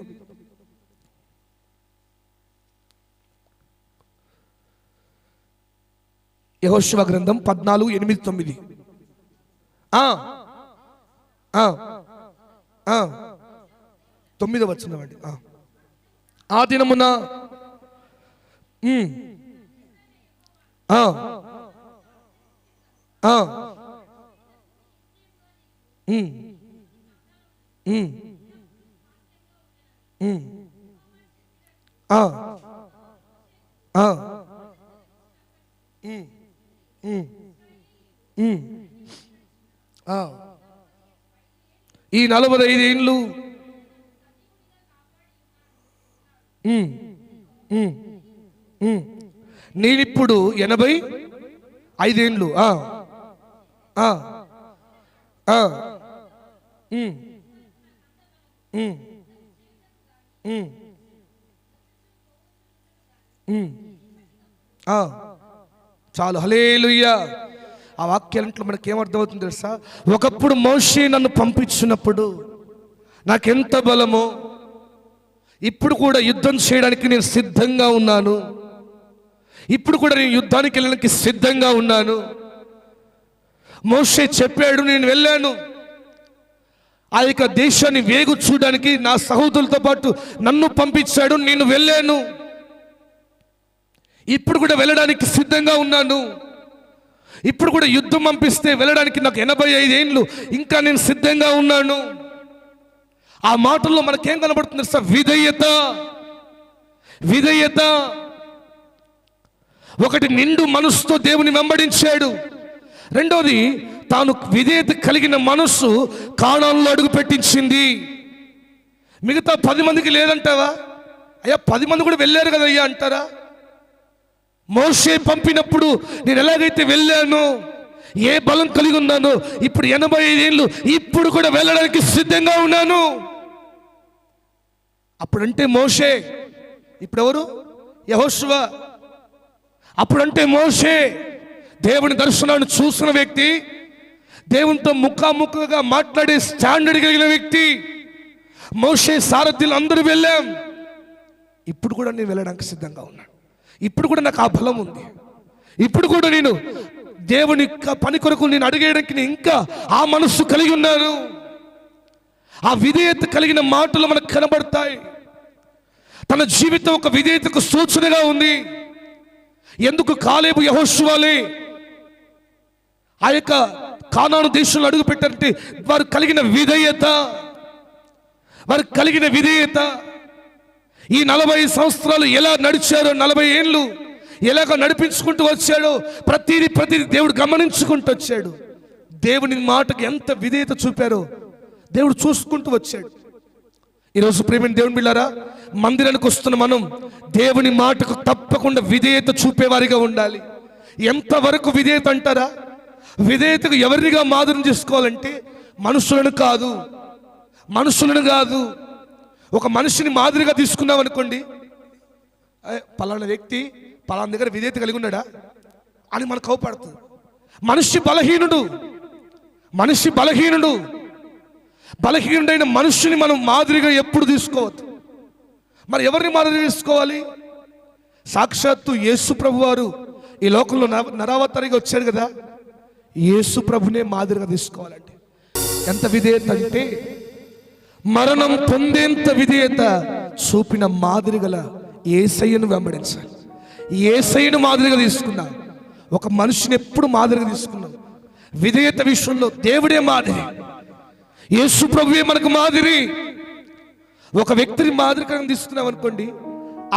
S1: యెహోషువ గ్రంథం 14:8-9. తొమ్మిదో వచనం అండి. ఆ దినమున ఈ 45 ఏళ్ళు నేనిప్పుడు 85 ఏళ్ళు. చాలు, హల్లెలూయా. ఆ వాక్యాలంట్లో మనకి ఏమర్థమవుతుంది తెలుసా? ఒకప్పుడు మోషే నన్ను పంపించినప్పుడు నాకెంత బలమో, ఇప్పుడు కూడా యుద్ధం చేయడానికి నేను సిద్ధంగా ఉన్నాను. ఇప్పుడు కూడా నేను యుద్ధానికి వెళ్ళడానికి సిద్ధంగా ఉన్నాను. మోషే చెప్పాడు, నేను వెళ్ళాను. ఆ యొక్క దేశాన్ని వేగు చూడడానికి నా సహోదరులతో పాటు నన్ను పంపించాడు, నేను వెళ్ళాను. ఇప్పుడు కూడా వెళ్ళడానికి సిద్ధంగా ఉన్నాను. ఇప్పుడు కూడా యుద్ధం పంపిస్తే వెళ్ళడానికి నాకు 85 ఏళ్ళు, ఇంకా నేను సిద్ధంగా ఉన్నాను. ఆ మాటల్లో మనకేం కనబడుతుంది సార్? విధేయత. ఒకటి, నిండు మనసుతో దేవుని వెంబడించాడు. రెండోది, తాను విధేయత కలిగిన మనస్సు కానానులో అడుగు పెట్టించింది. మిగతా 10 మందికి లేదంటావా? అయ్యా 10 మంది కూడా వెళ్ళారు కదా అయ్యా అంటారా? మోషే పంపినప్పుడు నేను ఎలాగైతే వెళ్ళాను, ఏ బలం కలిగి ఉన్నాను, ఇప్పుడు 85 ఏళ్ళు, ఇప్పుడు కూడా వెళ్ళడానికి సిద్ధంగా ఉన్నాను. అప్పుడంటే మోషే, ఇప్పుడు ఎవరు? యెహోషువ. అప్పుడంటే మోషే దేవుని దర్శనాన్ని చూసిన వ్యక్తి, దేవునితో ముఖాముఖిగా మాట్లాడే స్టాండర్డ్ కలిగిన వ్యక్తి. మోషే సారథ్యులు అందరూ వెళ్ళాం. ఇప్పుడు కూడా నేను వెళ్ళడానికి సిద్ధంగా ఉన్నాను. ఇప్పుడు కూడా నాకు ఆ బలం ఉంది. ఇప్పుడు కూడా నేను దేవుని పని కొరకు నేను అడిగేయడానికి నేను ఇంకా ఆ మనస్సు కలిగి ఉన్నాను. ఆ విధేయత కలిగిన మాటలు మనకు కనబడతాయి. తన జీవితం ఒక విధేయతకు సూచనగా ఉంది. ఎందుకు కాలేబు యెహోషువలే ఆ యొక్క కానాను దేశంలో అడుగు పెట్టారంటే వారు కలిగిన విధేయత, వారు కలిగిన విధేయత. ఈ 40 సంవత్సరాలు ఎలా నడిచారో, 40 ఏళ్ళు ఎలాగ నడిపించుకుంటూ వచ్చాడో ప్రతిదీ దేవుడు గమనించుకుంటూ వచ్చాడు. దేవుని మాటకు ఎంత విధేయత చూపారో దేవుడు చూసుకుంటూ వచ్చాడు. ఈరోజు ప్రేమైన దేవుని బిడ్డలారా, మందిరానికి వస్తున్న మనం దేవుని మాటకు తప్పకుండా విధేయత చూపేవారిగా ఉండాలి. ఎంతవరకు విధేయత అంటారా? విధేయతకు ఎవరినిగా మాదిరి చేసుకోవాలంటే మనుషులను కాదు. ఒక మనిషిని మాదిరిగా తీసుకున్నాం అనుకోండి, పలానా వ్యక్తి పలానా దగ్గర విధేయత కలిగి ఉన్నాడా అని మనకు కోపడుతుంది. మనిషి బలహీనుడైన మనుషుని మనం మాదిరిగా ఎప్పుడు తీసుకోవద్దు. మరి ఎవరిని మాదిరిగా తీసుకోవాలి? సాక్షాత్తు యేసు ప్రభు వారు ఈ లోకంలో నరావతారిగా వచ్చాడు కదా, యేసు ప్రభునే మాదిరిగా తీసుకోవాలండి. ఎంత విధేయత అంటే మరణం పొందేంత విధేయత చూపిన మాదిరి గల యేసయ్యను వెంబడించాలి. యేసయ్యను మాదిరిగా తీసుకున్నా. ఒక మనిషిని ఎప్పుడు మాదిరిగా తీసుకున్నాం. విధేయత విషయంలో దేవుడే మాదిరి, యేసు ప్రభువే మనకు మాదిరి. ఒక వ్యక్తిని మాదిరిగా తీసుకున్నాం అనుకోండి,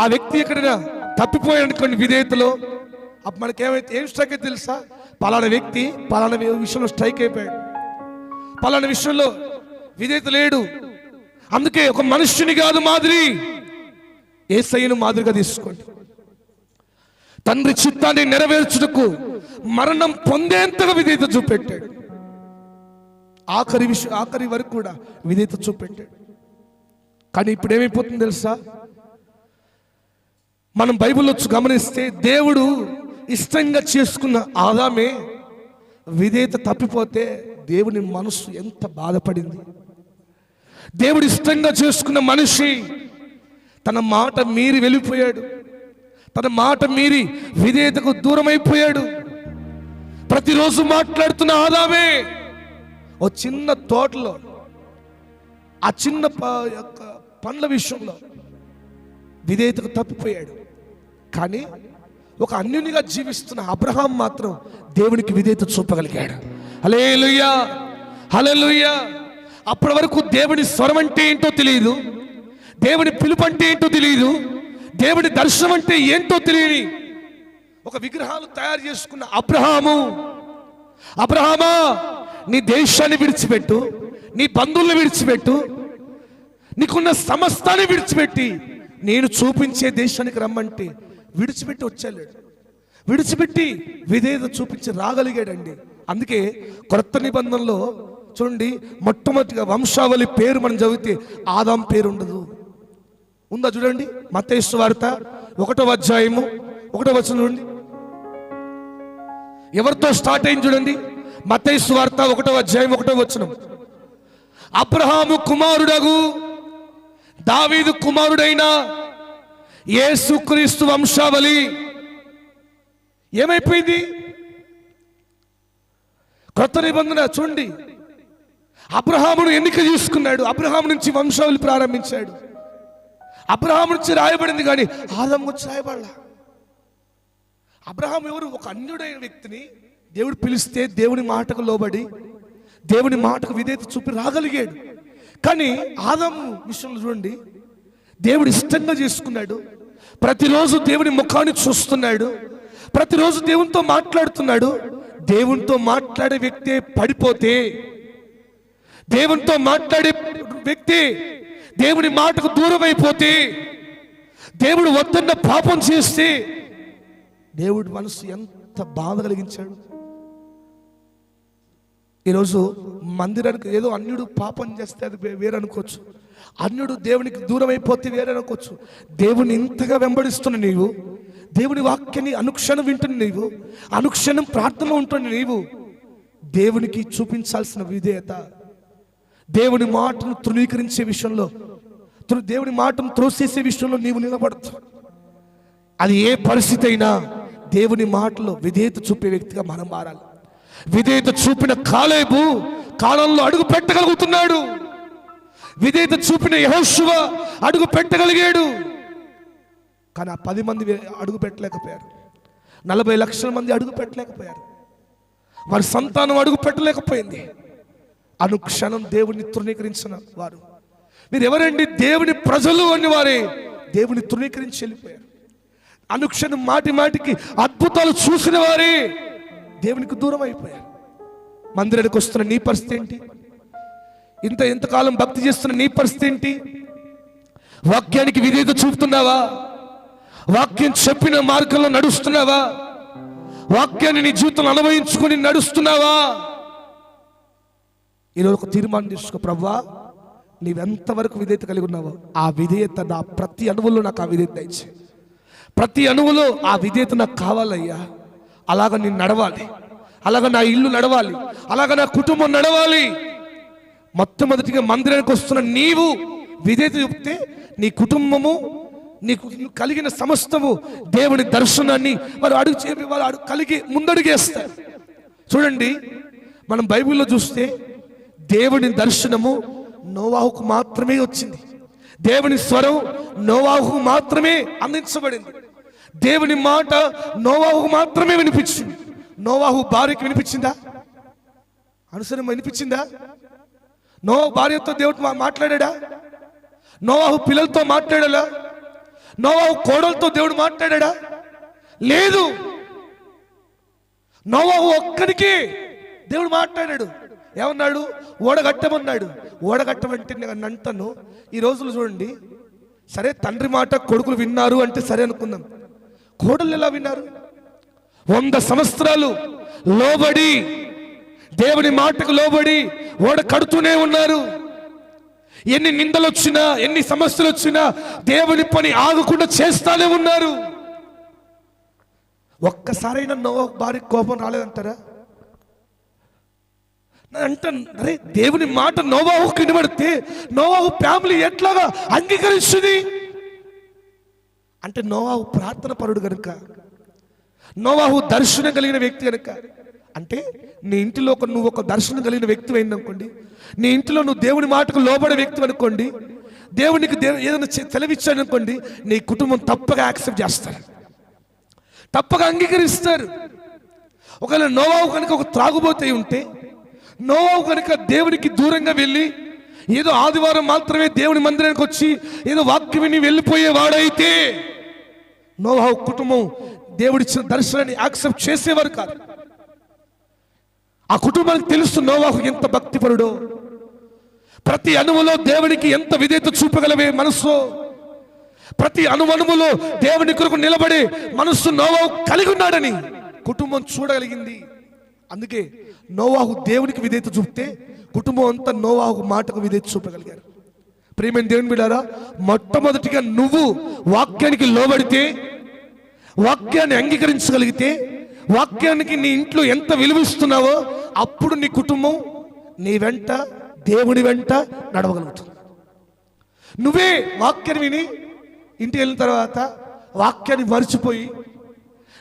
S1: ఆ వ్యక్తి ఎక్కడైనా తప్పిపోయాడు అనుకోండి విధేయతలో, అప్పుడు మనకేమైతే ఏం స్ట్రైక్ అయితే తెలుసా? పలానా వ్యక్తి పలానా విషయంలో స్ట్రైక్ అయిపోయాడు, పలానా విషయంలో విధేయత లేడు. అందుకే ఒక మనుష్యుని కాదు మాదిరి, యేసయ్యను మాదిరిగా తీసుకోండి. తండ్రి చిత్తాన్ని నెరవేర్చుటకు మరణం పొందేంతగా విధేయత చూపెట్టాడు. ఆఖరి వరకు కూడా విధేయత చూపెట్టాడు. కానీ ఇప్పుడు ఏమైపోతుంది తెలుసా? మనం బైబిల్లో గమనిస్తే దేవుడు ఇష్టంగా చేసుకున్న ఆదామే విధేయత తప్పిపోతే దేవుని మనసు ఎంత బాధపడింది. దేవుడు ఇష్టంగా చేసుకున్న మనిషి తన మాట మీరి వెళ్ళిపోయాడు. తన మాట మీరి విధేయతకు దూరమైపోయాడు. ప్రతిరోజు మాట్లాడుతున్న ఆదామే ఓ చిన్న తోటలో ఆ చిన్న పండ్ల విషయంలో విధేయతకు తప్పిపోయాడు. కానీ ఒక అన్యునిగా జీవిస్తున్న అబ్రహాం మాత్రం దేవునికి విధేయత చూపగలిగాడు. హల్లెలూయా, హల్లెలూయా. అప్పటి వరకు దేవుని స్వరం అంటే ఏంటో తెలియదు, దేవుని పిలుపు అంటే ఏంటో తెలియదు, దేవుని దర్శనం అంటే ఏంటో తెలియని ఒక విగ్రహాలు తయారు చేసుకున్న అబ్రహామా నీ దేశాన్ని విడిచిపెట్టు, నీ బంధువులను విడిచిపెట్టు, నీకున్న సమస్తాన్ని విడిచిపెట్టి నేను చూపించే దేశానికి రమ్మంటే విడిచిపెట్టి వచ్చాడు. విడిచిపెట్టి విధేయత చూపించి రాగలిగాడండి. అందుకే కొత్త నిబంధనలో చూడండి, మొట్టమొదటిగా వంశావళి పేరు మనం చదివితే ఆదాం పేరు ఉండదు. ఉందా చూడండి, మత్తయి సువార్త 1వ అధ్యాయము 1వ వచనం నుండి ఎవరితో స్టార్ట్ అయింది చూడండి. మత్తయి సువార్త 1వ అధ్యాయం 1వ వచనం, అబ్రహాము కుమారుడగు దావీదు కుమారుడైన యేసుక్రీస్తు వంశావళి ఏమైపోయింది? కొత్త నిబంధన చూడండి, అబ్రహామును ఎన్నిక చేసుకున్నాడు, అబ్రహాము నుంచి వంశావళి ప్రారంభించాడు. అబ్రహాము నుంచి రాయబడింది కానీ ఆదాము గురించి రాయబడలా. అబ్రహాం ఎవరు? ఒక అన్యుడైన వ్యక్తిని దేవుడు పిలిస్తే దేవుని మాటకు లోబడి దేవుని మాటకు విధేయత చూపి రాగలిగాడు. కానీ ఆదాము విషయంలో చూడండి, దేవుడు ఇష్టంగా చేసుకున్నాడు. ప్రతిరోజు దేవుని ముఖాన్ని చూస్తున్నాడు, ప్రతిరోజు దేవునితో మాట్లాడుతున్నాడు. దేవునితో మాట్లాడే వ్యక్తే పడిపోతే, దేవునితో మాట్లాడే వ్యక్తి దేవుని మాటకు దూరం అయిపోతే, దేవుడు వద్దన్న పాపం చేస్తే దేవుడి మనసు ఎంత బాధ కలిగించాడు. ఈరోజు మందిరానికి ఏదో అన్యుడు పాపం చేస్తే అది వేరే అనుకోవచ్చు, అన్యుడు దేవునికి దూరం అయిపోతే వేరే అనుకోవచ్చు. దేవుని ఇంతగా వెంబడిస్తున్న నీవు, దేవుని వాక్యాన్ని అనుక్షణం వింటున్న నీవు, అనుక్షణం ప్రార్థనలో ఉంటున్న నీవు, దేవునికి చూపించాల్సిన విధేయత, దేవుని మాటను తృణీకరించే విషయంలో, దేవుని మాటను త్రోసేసే విషయంలో నీవు నిలబడదు. అది ఏ పరిస్థితి అయినా దేవుని మాటలో విధేయత చూపే వ్యక్తిగా మనం మారాలి. విధేయత చూపిన కాలేబు కాలంలో అడుగు పెట్టగలుగుతున్నాడు. విధేయత చూపిన యెహోషువ అడుగు పెట్టగలిగాడు. కానీ ఆ 10 మంది అడుగు పెట్టలేకపోయారు. 40 లక్షల మంది అడుగు పెట్టలేకపోయారు. వారి సంతానం అడుగు పెట్టలేకపోయింది. అనుక్షణం దేవుని తృణీకరించిన వారు. మీరు ఎవరండి? దేవుని ప్రజలు అని వారే దేవుని తృణీకరించి వెళ్ళిపోయారు. అనుక్షణం మాటి మాటికి అద్భుతాలు చూసిన వారే దేవునికి దూరం అయిపోయారు. మందిరానికి వస్తున్న నీ పరిస్థితి ఏంటి? ఎంతకాలం భక్తి చేస్తున్న నీ పరిస్థితి ఏంటి? వాక్యానికి విధేయత చూపుతున్నావా? వాక్యం చెప్పిన మార్గంలో నడుస్తున్నావా? వాక్యాన్ని నీ జీవితంలో అనుభవించుకుని నడుస్తున్నావా? ఈరోజు ఒక తీర్మానం తీసుకో. ప్రభువా, నీవెంతవరకు విధేయత కలిగి ఉన్నావో ఆ విధేయత నా ప్రతి అణువులో నాకు ఆ విధేయత ఇచ్చే. ప్రతి అణువులో ఆ విధేయత నాకు కావాలయ్యా. అలాగ నేను నడవాలి, అలాగ నా ఇల్లు నడవాలి, అలాగ నా కుటుంబం నడవాలి. మొట్టమొదటిగా మందిరానికి వస్తున్న నీవు విధేయత చూపితే నీ కుటుంబము, నీకు కలిగిన సమస్తము దేవుని దర్శనాన్ని వాళ్ళు కలిగి ముందడుగేస్తారు. చూడండి, మనం బైబిల్లో చూస్తే దేవుని దర్శనము నోవాహుకు మాత్రమే వచ్చింది. దేవుని స్వరం నోవాహుకు మాత్రమే అందించబడింది. దేవుని మాట నోవాహుకు మాత్రమే వినిపించింది. నోవాహు భార్యకి వినిపించిందా? అనుసరం వినిపించిందా? నోవాహు భార్యతో దేవుడు మాట్లాడా? నోవాహు పిల్లలతో మాట్లాడాలా? నోవాహు కోడలతో దేవుడు మాట్లాడా? లేదు. నోవాహు ఒక్కడికి దేవుడు మాట్లాడాడు. ఏమన్నాడు? ఓడగట్టమన్నాడు. ఓడగట్టమంటే నేను అంటాను, ఈ రోజులు చూడండి, సరే తండ్రి మాట కొడుకులు విన్నారు అంటే సరే అనుకుందాం. కోడలు ఎలా విన్నారు? 100 సంవత్సరాలు లోబడి, దేవుని మాటకు లోబడి ఓడ కడుతూనే ఉన్నారు. ఎన్ని నిందలు వచ్చినా, ఎన్ని సమస్యలు వచ్చినా దేవుని పని ఆగకుండా చేస్తానే ఉన్నారు. ఒక్కసారైనా నోవాహు భార్య కోపం రాలేదంటారా? అంటాను, అరే దేవుని మాట నోవాహు వినబడితే నోవాహు ఫ్యామిలీ ఎట్లాగా అంగీకరిస్తుంది అంటే నోవాహు ప్రార్థన పరుడు కనుక, నోవాహు దర్శనం కలిగిన వ్యక్తి కనుక. అంటే నీ ఇంటిలో నువ్వు ఒక దర్శనం కలిగిన వ్యక్తి అయిందనుకోండి, నీ ఇంటిలో నువ్వు దేవుని మాటకు లోబడే వ్యక్తి అనుకోండి, దేవునికి ఏదైనా సెలవిచ్చాను అనుకోండి, నీ కుటుంబం తప్పగా యాక్సెప్ట్ చేస్తారు, తప్పగా అంగీకరిస్తారు. ఒకవేళ నోవాహు కనుక ఒక త్రాగుబోతే ఉంటే, నోవాహు కనుక దేవునికి దూరంగా వెళ్ళి ఏదో ఆదివారం మాత్రమే దేవుని మందిరానికి వచ్చి ఏదో వాక్యం విని వెళ్ళిపోయేవాడైతే నోవాహు కుటుంబం దేవుడిచ్చిన దర్శనాన్ని యాక్సెప్ట్ చేసేవారు కాదు. ఆ కుటుంబానికి తెలుసు నోవాహు ఎంత భక్తిపరుడో, ప్రతి అణువులో దేవునికి ఎంత విధేయత చూపగలవే మనస్సు, ప్రతి అణువణువులో దేవుని కొరకు నిలబడే మనస్సు నోవాహు కలిగి ఉన్నాడని కుటుంబం చూడగలిగింది. అందుకే నోవాహు దేవునికి విధేయత చూపితే కుటుంబం అంతా నోవాహు మాటకు విధేయత చూపగలిగారు. ప్రియమైన దేవుని బిడ్డారా, మొట్టమొదటిగా నువ్వు వాక్యానికి లోబడితే, వాక్యాన్ని అంగీకరించగలిగితే, వాక్యానికి నీ ఇంట్లో ఎంత విలువిస్తున్నావో అప్పుడు నీ కుటుంబం నీ వెంట, దేవుని వెంట నడవగలుగుతుంది. నువ్వే వాక్యాన్ని విని ఇంటికి వెళ్ళిన తర్వాత వాక్యాన్ని మర్చిపోయి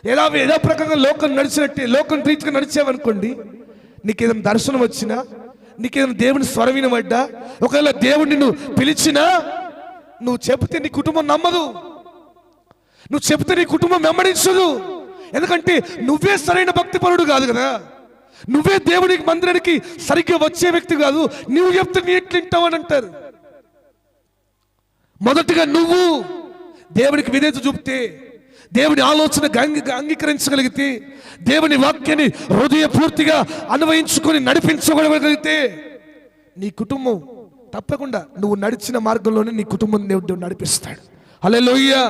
S1: ఏదో ప్రకారంగా లోకం నడిచినట్టే, లోకం రీతిగా నడిచేవనుకోండి, నీకేదైనా దర్శనం వచ్చినా, నీకేదైనా దేవుని స్వరం వినబడ్డా, ఒకవేళ దేవుడిని నువ్వు పిలిచినా, నువ్వు చెబితే నీ కుటుంబం నమ్మదు, నువ్వు చెబితే నీ కుటుంబం వెంబడించదు. ఎందుకంటే నువ్వే సరైన భక్తిపరుడు కాదు కదా, నువ్వే దేవునికి మందిరానికి సరిగ్గా వచ్చే వ్యక్తి కాదు. నువ్వు చెప్తే నీ ఎట్లింటావు అని అంటారు. మొదటిగా నువ్వు దేవునికి విధేయత చూపితే, దేవుని ఆలోచన అంగీకరించగలిగితే, దేవుని వాక్యాన్ని హృదయపూర్తిగా అన్వయించుకొని నడిపించగలిగితే నీ కుటుంబం తప్పకుండా నువ్వు నడిచిన మార్గంలోనే నీ కుటుంబం దేవుడు నడిపిస్తాడు. హల్లెలూయా,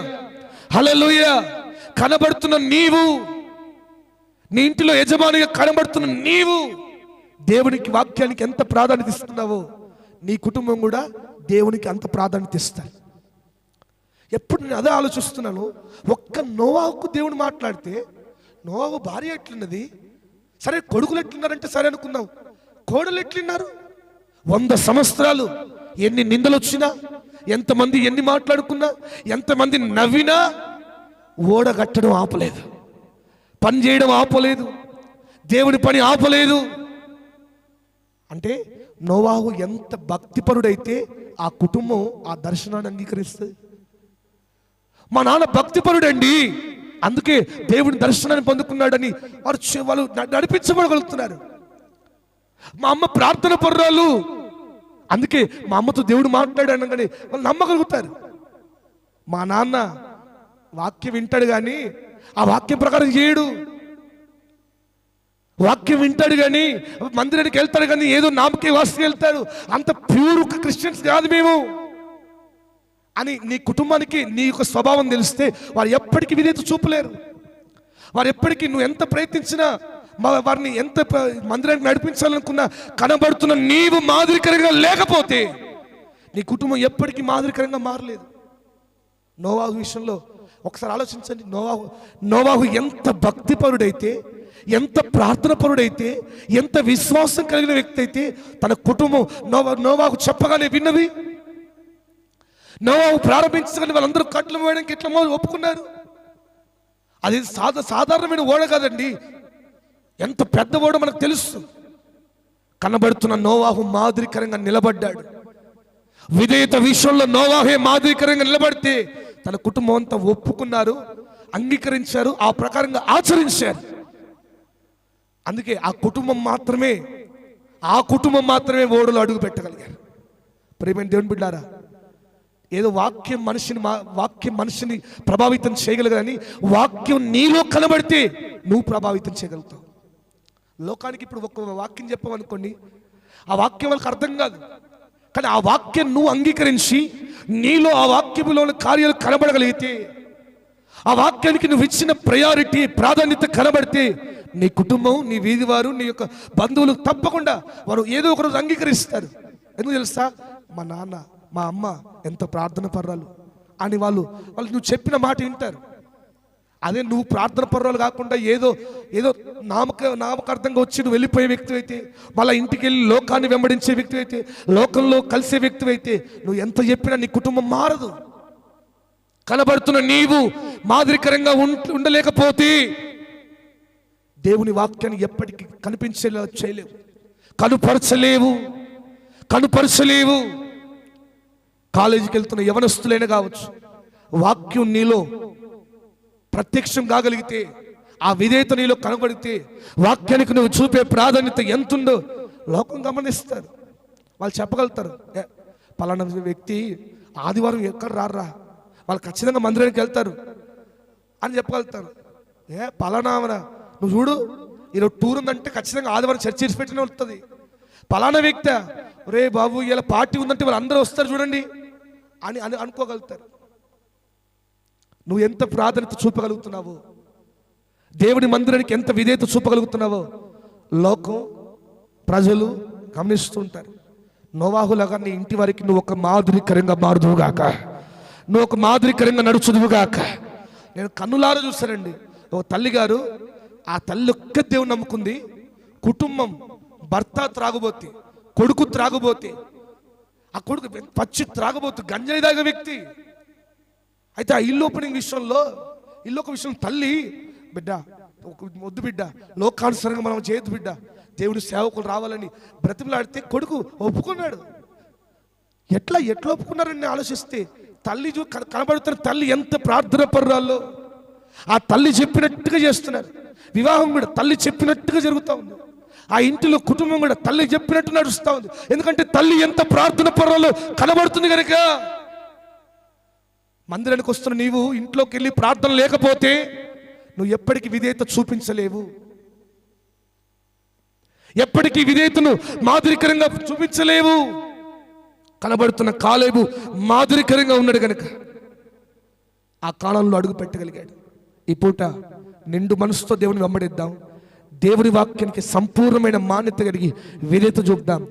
S1: హల్లెలూయా. కనబడుతున్న నీవు, నీ ఇంటిలో యజమానిగా కనబడుతున్న నీవు దేవునికి వాక్యానికి ఎంత ప్రాధాన్యత ఇస్తున్నావో నీ కుటుంబం కూడా దేవునికి అంత ప్రాధాన్యత ఇస్తారు. ఎప్పుడు నేను అదే ఆలోచిస్తున్నాను. ఒక్క నోవాహుకు దేవుడు మాట్లాడితే నోవాహు భార్య ఎట్లున్నది, సరే కొడుకులు ఎట్లున్నారంటే సరే అనుకుందాం, కోడలు ఎట్లున్నారు? 100 సంవత్సరాలు ఎన్ని నిందలు వచ్చినా, ఎంతమంది ఎన్ని మాట్లాడుకున్నా, ఎంతమంది నవ్వినా ఓడగట్టడం ఆపలేదు, పని చేయడం ఆపలేదు, దేవుని పని ఆపలేదు. అంటే నోవాహు ఎంత భక్తిపరుడైతే ఆ కుటుంబం ఆ దర్శనాన్ని అంగీకరిస్తుంది. మా నాన్న భక్తిపరుడండి, అందుకే దేవుని దర్శనాన్ని పొందుకున్నాడని వాళ్ళు నడిపించబడగలుగుతున్నారు. మా అమ్మ ప్రార్థన పరురాలు, అందుకే మా అమ్మతో దేవుడు మాట్లాడాను కానీ వాళ్ళు నమ్మగలుగుతారు. మా నాన్న వాక్యం వింటాడు కానీ ఆ వాక్యం ప్రకారం చేయడు. వాక్యం వింటాడు కానీ మందిరానికి వెళ్తాడు కానీ ఏదో నామకే వాసుకి వెళ్తాడు. అంత ప్యూర్ క్రిస్టియన్స్ కాదు మేము అని నీ కుటుంబానికి నీ యొక్క స్వభావం తెలిస్తే వారు ఎప్పటికీ విధేయత చూపలేరు. వారు ఎప్పటికీ నువ్వు ఎంత ప్రయత్నించినా, వారిని ఎంత మందిరానికి నడిపించాలనుకున్నా, కనబడుతున్న నీవు మాదిరికరంగా లేకపోతే నీ కుటుంబం ఎప్పటికీ మాదిరికరంగా మారలేదు. నోవాహు విషయంలో ఒకసారి ఆలోచించండి. నోవాహు ఎంత భక్తిపరుడైతే, ఎంత ప్రార్థన పరుడైతే, ఎంత విశ్వాసం కలిగిన వ్యక్తి అయితే తన కుటుంబం నోవాహు చెప్పగానే విన్నది. నోవాహు ప్రారంభించగానే వాళ్ళందరూ కట్లు వేయడానికి ఎట్లా ఒప్పుకున్నారు. అది సాధారణమైన ఓడ కాదండి, ఎంత పెద్ద ఓడ మనకు తెలుసు. కనబడుతున్న నోవాహు మాదిరికరంగా నిలబడ్డాడు. విధేయత విషయంలో నోవాహే మాదిరికరంగా నిలబడితే తన కుటుంబం అంతా ఒప్పుకున్నారు, అంగీకరించారు, ఆ ప్రకారంగా ఆచరించారు. అందుకే ఆ కుటుంబం మాత్రమే ఓడలో అడుగు పెట్టగలిగారు. ప్రియమైన దేవుని బిడ్డారా, ఏదో వాక్యం మనిషిని ప్రభావితం చేయగలగని, వాక్యం నీలో కనబడితే నువ్వు ప్రభావితం చేయగలుగుతావు. లోకానికి ఇప్పుడు ఒక వాక్యం చెప్పామనుకోండి, ఆ వాక్యం వాళ్ళకి అర్థం కాదు. కానీ ఆ వాక్యం నువ్వు అంగీకరించి నీలో ఆ వాక్యంలోని కార్యాలు కనబడగలిగితే, ఆ వాక్యానికి నువ్వు ఇచ్చిన ప్రయారిటీ ప్రాధాన్యత కనబడితే నీ కుటుంబం, నీ వీధి వారు, నీ యొక్క బంధువులు తప్పకుండా వారు ఏదో ఒక రోజు అంగీకరిస్తారు. ఎందుకు తెలుసా? మా నాన్న మా అమ్మ ఎంత ప్రార్థన పర్రాలు అని వాళ్ళు నువ్వు చెప్పిన మాట వింటారు. అదే నువ్వు ప్రార్థన పర్రాలు కాకుండా ఏదో నామకార్థంగా వచ్చి నువ్వు వెళ్ళిపోయే వ్యక్తి అయితే, మళ్ళీ ఇంటికి వెళ్ళి లోకాన్ని వెంబడించే వ్యక్తి అయితే, లోకంలో కలిసే వ్యక్తి అయితే నువ్వు ఎంత చెప్పినా నీ కుటుంబం మారదు. కనబడుతున్న నీవు మాదిరికరంగా ఉండలేకపోతే దేవుని వాక్యాన్ని ఎప్పటికీ కనిపించేలా చేయలేవు, కనుపరచలేవు. కాలేజీకి వెళ్తున్న యవనస్తులైనా కావచ్చు, వాక్యం నీలో ప్రత్యక్షం కాగలిగితే, ఆ విధేయత నీలో కనబడితే, వాక్యానికి నువ్వు చూపే ప్రాధాన్యత ఎంతుందో లోకం గమనిస్తారు. వాళ్ళు చెప్పగలుగుతారు, పలానా వ్యక్తి ఆదివారం ఎక్కడ రారా, వాళ్ళు ఖచ్చితంగా మందిరానికి వెళ్తారు అని చెప్పగలుగుతారు. పలానా నువ్వు చూడు, ఈరోజు టూర్ ఉందంటే ఖచ్చితంగా ఆదివారం చర్చ్ పెట్టిన వస్తుంది. పలానా వ్యక్తి, రే బాబు ఇలా పార్టీ ఉందంటే వాళ్ళు అందరూ వస్తారు చూడండి అని అనుకోగలుగుతారు. నువ్వు ఎంత ప్రాధాన్యత చూపగలుగుతున్నావు, దేవుని మందిరానికి ఎంత విధేయత చూపగలుగుతున్నావో లోకం, ప్రజలు గమనిస్తుంటారు. నోవాహులాగా నీ ఇంటి వారికి నువ్వు ఒక మాదిరికరంగా మారుదువుగాక, నువ్వు ఒక మాదిరికరంగా నడుచుదువుగాక. నేను కన్నులారా చూశానండి, ఒక తల్లి గారు, ఆ తల్లి ఒక్క దేవుని నమ్ముకుంది. కుటుంబం, భర్త త్రాగుబోతి, కొడుకు త్రాగుబోతి, ఆ కొడుకు పచ్చి త్రాగుబోతు, గంజాయి తాగే వ్యక్తి. అయితే ఆ ఇల్లు ఓపెనింగ్ విషయంలో తల్లి, బిడ్డ వద్దు బిడ్డ, లోకానుసరంగా మనం చేయొద్దు బిడ్డ, దేవుడి సేవకులు రావాలని బ్రతిమలాడితే కొడుకు ఒప్పుకున్నాడు. ఎట్లా ఒప్పుకున్నారని ఆలోచిస్తే తల్లి కనబడుతున్న తల్లి ఎంత ప్రార్థన పరురాల్లో, ఆ తల్లి చెప్పినట్టుగా చేస్తున్నారు. వివాహం కూడా తల్లి చెప్పినట్టుగా జరుగుతూ ఉంది. ఆ ఇంటిలో కుటుంబం కూడా తల్లి చెప్పినట్టు నడుస్తూ ఉంది. ఎందుకంటే తల్లి ఎంత ప్రార్థన పరురాల్లో కనబడుతుంది కనుక. మందిరానికి వస్తున్న నీవు ఇంట్లోకి వెళ్ళి ప్రార్థన లేకపోతే నువ్వు ఎప్పటికీ విధేయత చూపించలేవు, ఎప్పటికీ విధేయతను మాదిరికరంగా చూపించలేవు. కనబడుతున్న కాలేబు మాదిరికరంగా ఉన్నాడు కనుక ఆ కాలంలో అడుగు పెట్టగలిగాడు. ఈ పూట నిండు మనసుతో దేవుని వెంబడిద్దాం. దేవుడి వాక్యానికి సంపూర్ణమైన మాన్యత కలిగి విధేయత చూపుదాం.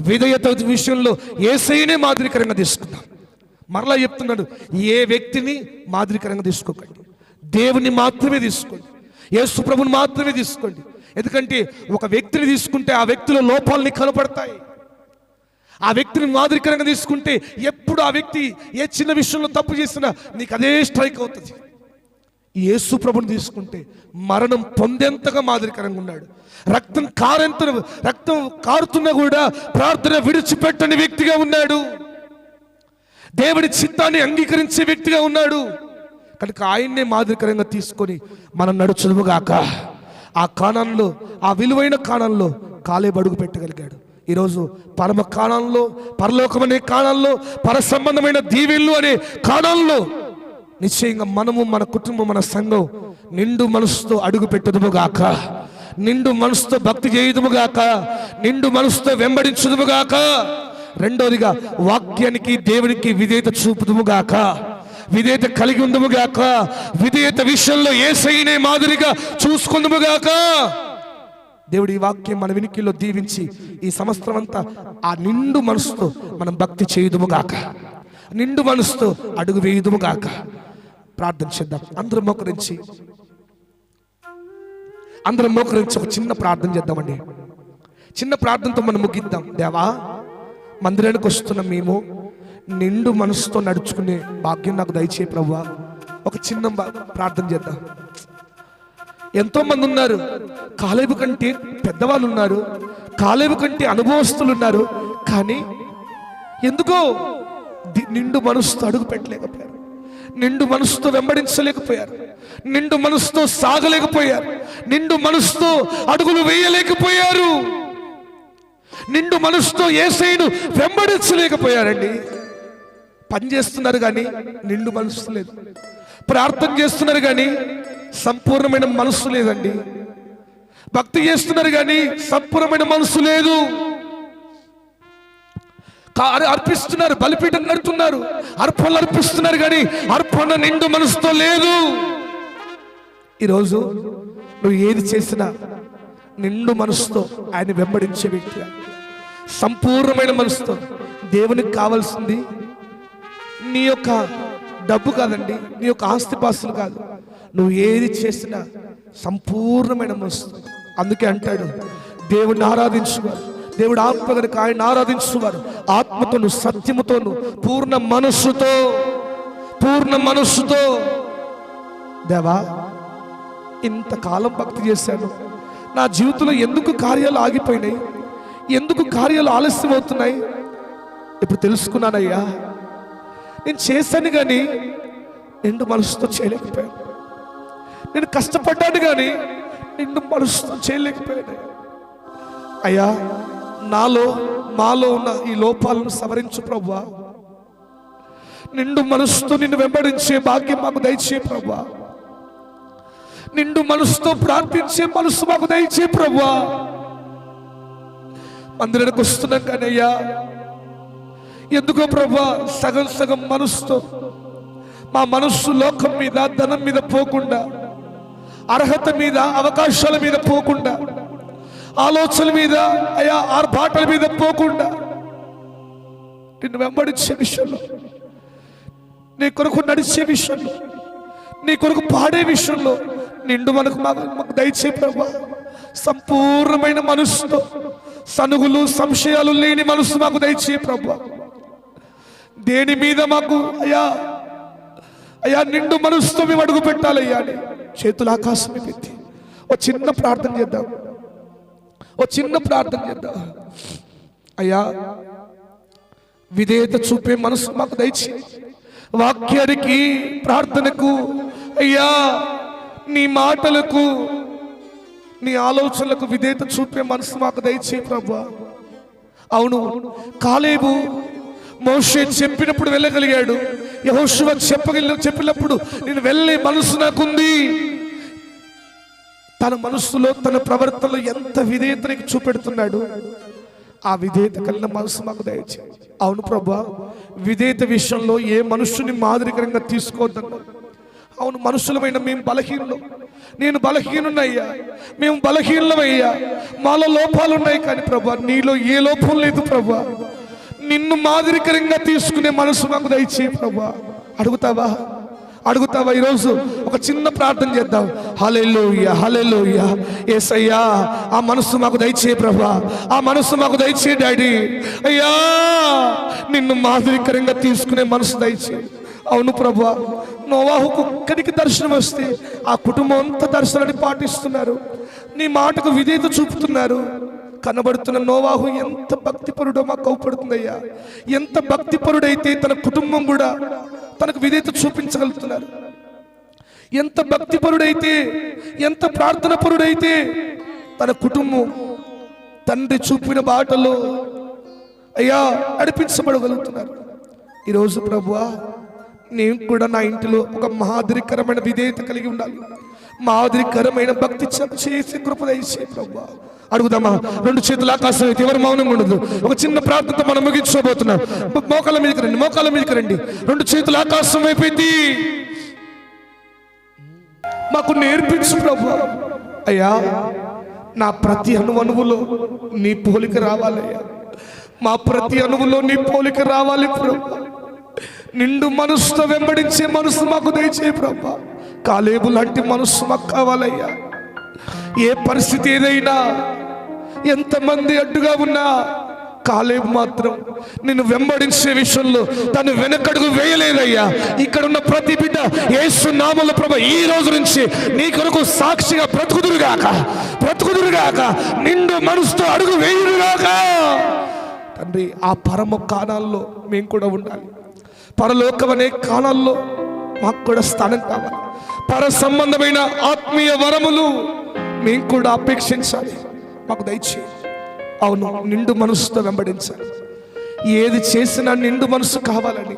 S1: విధేయత విషయంలో యేసయ్యనే మాదిరికరంగా తీసుకుందాం. మరలా చెప్తున్నాడు, ఏ వ్యక్తిని మాదిరికరంగా తీసుకోకండి, దేవుని మాత్రమే తీసుకోండి, యేసు ప్రభుని మాత్రమే తీసుకోండి. ఎందుకంటే ఒక వ్యక్తిని తీసుకుంటే ఆ వ్యక్తిలో లోపాలని కనపడతాయి. ఆ వ్యక్తిని మాదిరికరంగా తీసుకుంటే ఎప్పుడు ఆ వ్యక్తి ఏ చిన్న విషయంలో తప్పు చేసినా నీకు అదే స్ట్రైక్ అవుతుంది. యేసు ప్రభుని తీసుకుంటే మరణం పొందేంతగా మాదిరికరంగా ఉన్నాడు. రక్తం కారుతున్నా కూడా ప్రార్థన విడిచిపెట్టని వ్యక్తిగా ఉన్నాడు. దేవుడి చిత్తాన్ని అంగీకరించే వ్యక్తిగా ఉన్నాడు. కనుక ఆయన్నే మాదిరికరంగా తీసుకొని మనం నడుచుదుముగాక. ఆ కాణంలో, ఆ విలువైన కాణంలో కాలేబు అడుగు పెట్టగలిగాడు. ఈరోజు పరమ కాణంలో, పరలోకమనే కాణంలో, పర సంబంధమైన దీవెళ్ళు అనే కాణంలో నిశ్చయంగా మనము, మన కుటుంబం, మన సంఘం నిండు మనసుతో అడుగు పెట్టుదుముగాక. నిండు మనసుతో భక్తి చేయుదుముగాక. నిండు మనసుతో వెంబడించుదుముగాక. రెండోదిగా వాక్యానికి, దేవునికి విధేయత చూపుదుముగాక. విధేయత కలిగి ఉందుముగాక. విధేయత విషయంలో యేసయ్యనే మాదిరిగా చూసుకుందుముగాక. దేవుడి ఈ వాక్యం మన వినికిలో దీవించి ఈ సంవత్సరం అంతా ఆ నిండు మనసుతో మనం భక్తి చేయుదుముగాక. నిండు మనసుతో అడుగు వేయుదుముగాక. ప్రార్థన చేద్దాం. అందరం మోకరించి ఒక చిన్న ప్రార్థన చేద్దామండి. చిన్న ప్రార్థనతో మనం ముగిద్దాం. దేవా, మందిరానికి వస్తున్న మేము నిండు మనసుతో నడుచుకునే భాగ్యం నాకు దయచేయి ప్రభువా. ఒక చిన్న ప్రార్థన చేద్దాం. ఎంతో మంది ఉన్నారు, కాలేబు కంటే పెద్దవాళ్ళు ఉన్నారు, కాలేబు కంటే అనుభవస్తులు ఉన్నారు. కానీ ఎందుకో నిండు మనసుతో అడుగు పెట్టలేకపోయారు, నిండు మనసుతో వెంబడించలేకపోయారు, నిండు మనసుతో సాగలేకపోయారు, నిండు మనసుతో అడుగులు వేయలేకపోయారు, నిండు మనసుతో యేసయ్యను వెంబడించలేకపోయారండి. పని చేస్తున్నారు కానీ నిండు మనసు లేదు, ప్రార్థన చేస్తున్నారు కానీ సంపూర్ణమైన మనసు లేదండి, భక్తి చేస్తున్నారు కానీ సంపూర్ణమైన మనసు లేదు. అర్పిస్తున్నారు, బలిపీఠం కడుతున్నారు, అర్పణలు అర్పిస్తున్నారు కానీ అర్పణ నిండు మనసుతో లేదు. ఈరోజు నువ్వు ఏది చేసినా నిండు మనసుతో ఆయన వెంబడించే వ్యక్తి, సంపూర్ణమైన మనసుతో. దేవునికి కావాల్సింది నీ యొక్క డబ్బు కాదండి, నీ యొక్క ఆస్తిపాస్తులు కాదు. నువ్వు ఏది చేసినా సంపూర్ణమైన మనసు. అందుకే అంటాడు, దేవుడిని ఆరాధించువారు, దేవుడు ఆత్మ కనుక ఆయన ఆరాధించువారు ఆత్మతోను సత్యముతోను పూర్ణ మనస్సుతో. దేవా, ఇంతకాలం భక్తి చేశాను, నా జీవితంలో ఎందుకు కార్యాలు ఆగిపోయినాయి, ఎందుకు కార్యాలు ఆలస్యం అవుతున్నాయి? ఇప్పుడు తెలుసుకున్నానయ్యా, నేను చేశాను కానీ నిండు మనసుతో చేయలేకపోయాను, నేను కష్టపడ్డాను కానీ నిండు మనసుతో చేయలేకపోయాను. అయ్యా, మాలో ఉన్న ఈ లోపాలను సవరించు ప్రభువా. నిండు మనసుతో నిన్ను వెంబడించే భాగ్యం మాకు దయచే ప్రభువా. నిండు మనసుతో ప్రార్థించే మనసు మాకు దయచే ప్రభువా. మందిరానికి వస్తున్నాం కానీ అయ్యా, ఎందుకో ప్రభువా సగం మనసుతో మా మనస్సు లోకం మీద, ధనం మీద పోకుండా, అర్హత మీద, అవకాశాల మీద పోకుండా, ఆలోచనల మీద, అయ్యా ఆర్భాటల మీద పోకుండా నిన్ను వెంబడించే విషయంలో, నీ కొరకు నడిచే విషయంలో, నీ కొరకు పాడే విషయంలో నిండు మాకు దయచే ప్రభువా. సంపూర్ణమైన మనసుతో, సనుగులు సంశయాలు లేని మనసు మాకు దయచే ప్రభువా. దేని మీద మాకు అయ్యా నిండు మనసుతో మేము అడుగు పెట్టాలయ్యా అని చేతులు ఆకాశం పెట్టి ఓ చిన్న ప్రార్థన చేద్దాం. అయ్యా, విధేయత చూపే మనసు మాకు దయచే. వాక్యానికి, ప్రార్థనకు, అయ్యా నీ మాటలకు, నీ ఆలోచనలకు విధేయత చూపే మనసు మాకు దయచే ప్రభువా. అవును, కాలేబు మోషే చెప్పినప్పుడు వెళ్ళగలిగాడు, యెహోషువ చెప్పినప్పుడు నేను వెళ్ళే మనసు నాకుంది. తన మనస్సులో, తన ప్రవర్తనలో ఎంత విధేయతనికి చూపెడుతున్నాడు. ఆ విధేయత కలిగిన మనసు మాకు దయచే. అవును ప్రభువా, విధేయత విషయంలో ఏ మనుషుని మాదిరికరంగా తీసుకోవద్దన్నా. అవును, మనుషులమైన మేము బలహీనులు, నేను బలహీనున్నయ్యా, మేము బలహీనమయ్యా, మాలో లోపాలున్నాయి. కానీ ప్రభా నీలో ఏ లోపం లేదు ప్రభా. నిన్ను మాదిరికరంగా తీసుకునే మనసు మాకు దయచేయి ప్రభా. అడుగుతావా? ఈరోజు ఒక చిన్న ప్రార్థన చేద్దాం. హల్లెలూయా, హల్లెలూయా. యేసయ్యా, ఆ మనసు మాకు దయచేయి ప్రభా, ఆ మనసు మాకు దయచేయి డాడీ. అయ్యా, నిన్ను మాదిరికరంగా తీసుకునే మనసు దయచేయి. అవును ప్రభా, నోవాహుకు ఒక్కడికి దర్శనం వస్తే ఆ కుటుంబం అంతా దర్శనాన్ని పాటిస్తున్నారు, నీ మాటకు విధేయత చూపుతున్నారు. కనబడుతున్న నోవాహు ఎంత భక్తిపరుడో మాకు అవుపడుతుందయ్యా. ఎంత భక్తిపరుడైతే తన కుటుంబం కూడా తనకు విధేయత చూపించగలుగుతున్నారు. ఎంత భక్తిపరుడైతే, ఎంత ప్రార్థన పరుడైతే తన కుటుంబం తండ్రి చూపిన బాటలో అయ్యా నడిపించబడగలుగుతున్నారు. ఈరోజు ప్రభువా, నేను కూడా నా ఇంటిలో ఒక మాదిరికరమైన విధేయత కలిగి ఉండాలి, మాదిరికరమైన భక్తి చేసి కృప దయచేయి ప్రభువా. అడుగుదామా? రెండు చేతులు ఆకాశం అయితే ఎవరు మౌనంగా ఉండదు. ఒక చిన్న ప్రార్థనతో మనం ముగించుకోబోతున్నాం. మోకాళ్ళ మీదకి రండి. రెండు చేతులు ఆకాశం వైపు మాకు నేర్పించు ప్రభువా. అయ్యా, నా ప్రతి అణువులో నీ పోలిక రావాలయ్యా, మా ప్రతి అణువులో నీ పోలిక రావాలి ప్రభువా. నిండు మనసుతో వెంబడించే మనసు మాకు దయచేయి ప్రభా. కాలేబు లాంటి మనసు మాకు కావాలయ్యా. ఏ పరిస్థితి ఏదైనా, ఎంతమంది అడ్డుగా ఉన్నా, కాలేబు మాత్రం నిన్ను వెంబడించే విషయంలో తను వెనకడుగు వేయలేదయ్యా. ఇక్కడ ఉన్న ప్రతి బిడ్డ యేసు నామములో ప్రభా ఈ రోజు నుంచి నీ కొరకు సాక్షిగా బ్రతుకుదురుగాక, నిండు మనసుతో అడుగు వేయురుగాక. తండ్రి, ఆ పరమ కాణాల్లో మేము కూడా ఉండాలి. పరలోకం అనే కాణాల్లో మాకు కూడా స్థానం కావాలి. పర సంబంధమైన ఆత్మీయ వరములు మేము కూడా అపేక్షించాలి, మాకు దయచేయి. అవును, నిండు మనసుతో వెంబడించాలి. ఏది చేసినా నిండు మనసు కావాలని,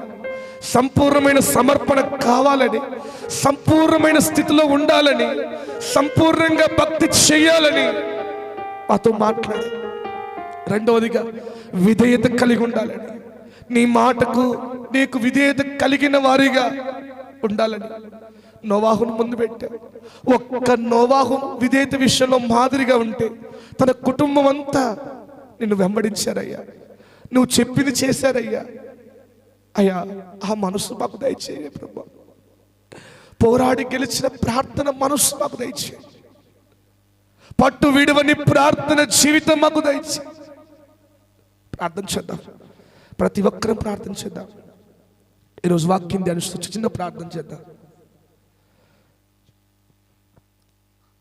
S1: సంపూర్ణమైన సమర్పణ కావాలని, సంపూర్ణమైన స్థితిలో ఉండాలని, సంపూర్ణంగా భక్తి చేయాలని మాతో మాట్లాడి. రెండవదిగా విధేయత కలిగి ఉండాలని, నీ మాటకు నీకు విధేయత కలిగిన వారిగా ఉండాలని నోవాహును ముందు పెట్టావు. ఒక్క నోవాహు విధేయత విషయంలో మాదిరిగా ఉంటే తన కుటుంబం అంతా నిన్ను వెంబడించారయ్యా, నువ్వు చెప్పింది చేశారయ్యా. అయ్యా, ఆ మనసు మాకు దయచేయ ప్రభు. పోరాడి గెలిచిన ప్రార్థన మనసు మాకు దయచేయ. పట్టు విడవని ప్రార్థన జీవితం మాకు దయచేయ. ప్రార్థన చేద్దాం, ప్రతి ఒక్కరూ ప్రార్థన చేద్దాం. ఈరోజు వాక్యం ధ్యానిస్తూ చిన్న ప్రార్థన చేద్దాం.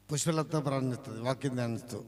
S3: పుష్పలత ప్రార్థిస్తుంది వాక్యం ధ్యానిస్తూ.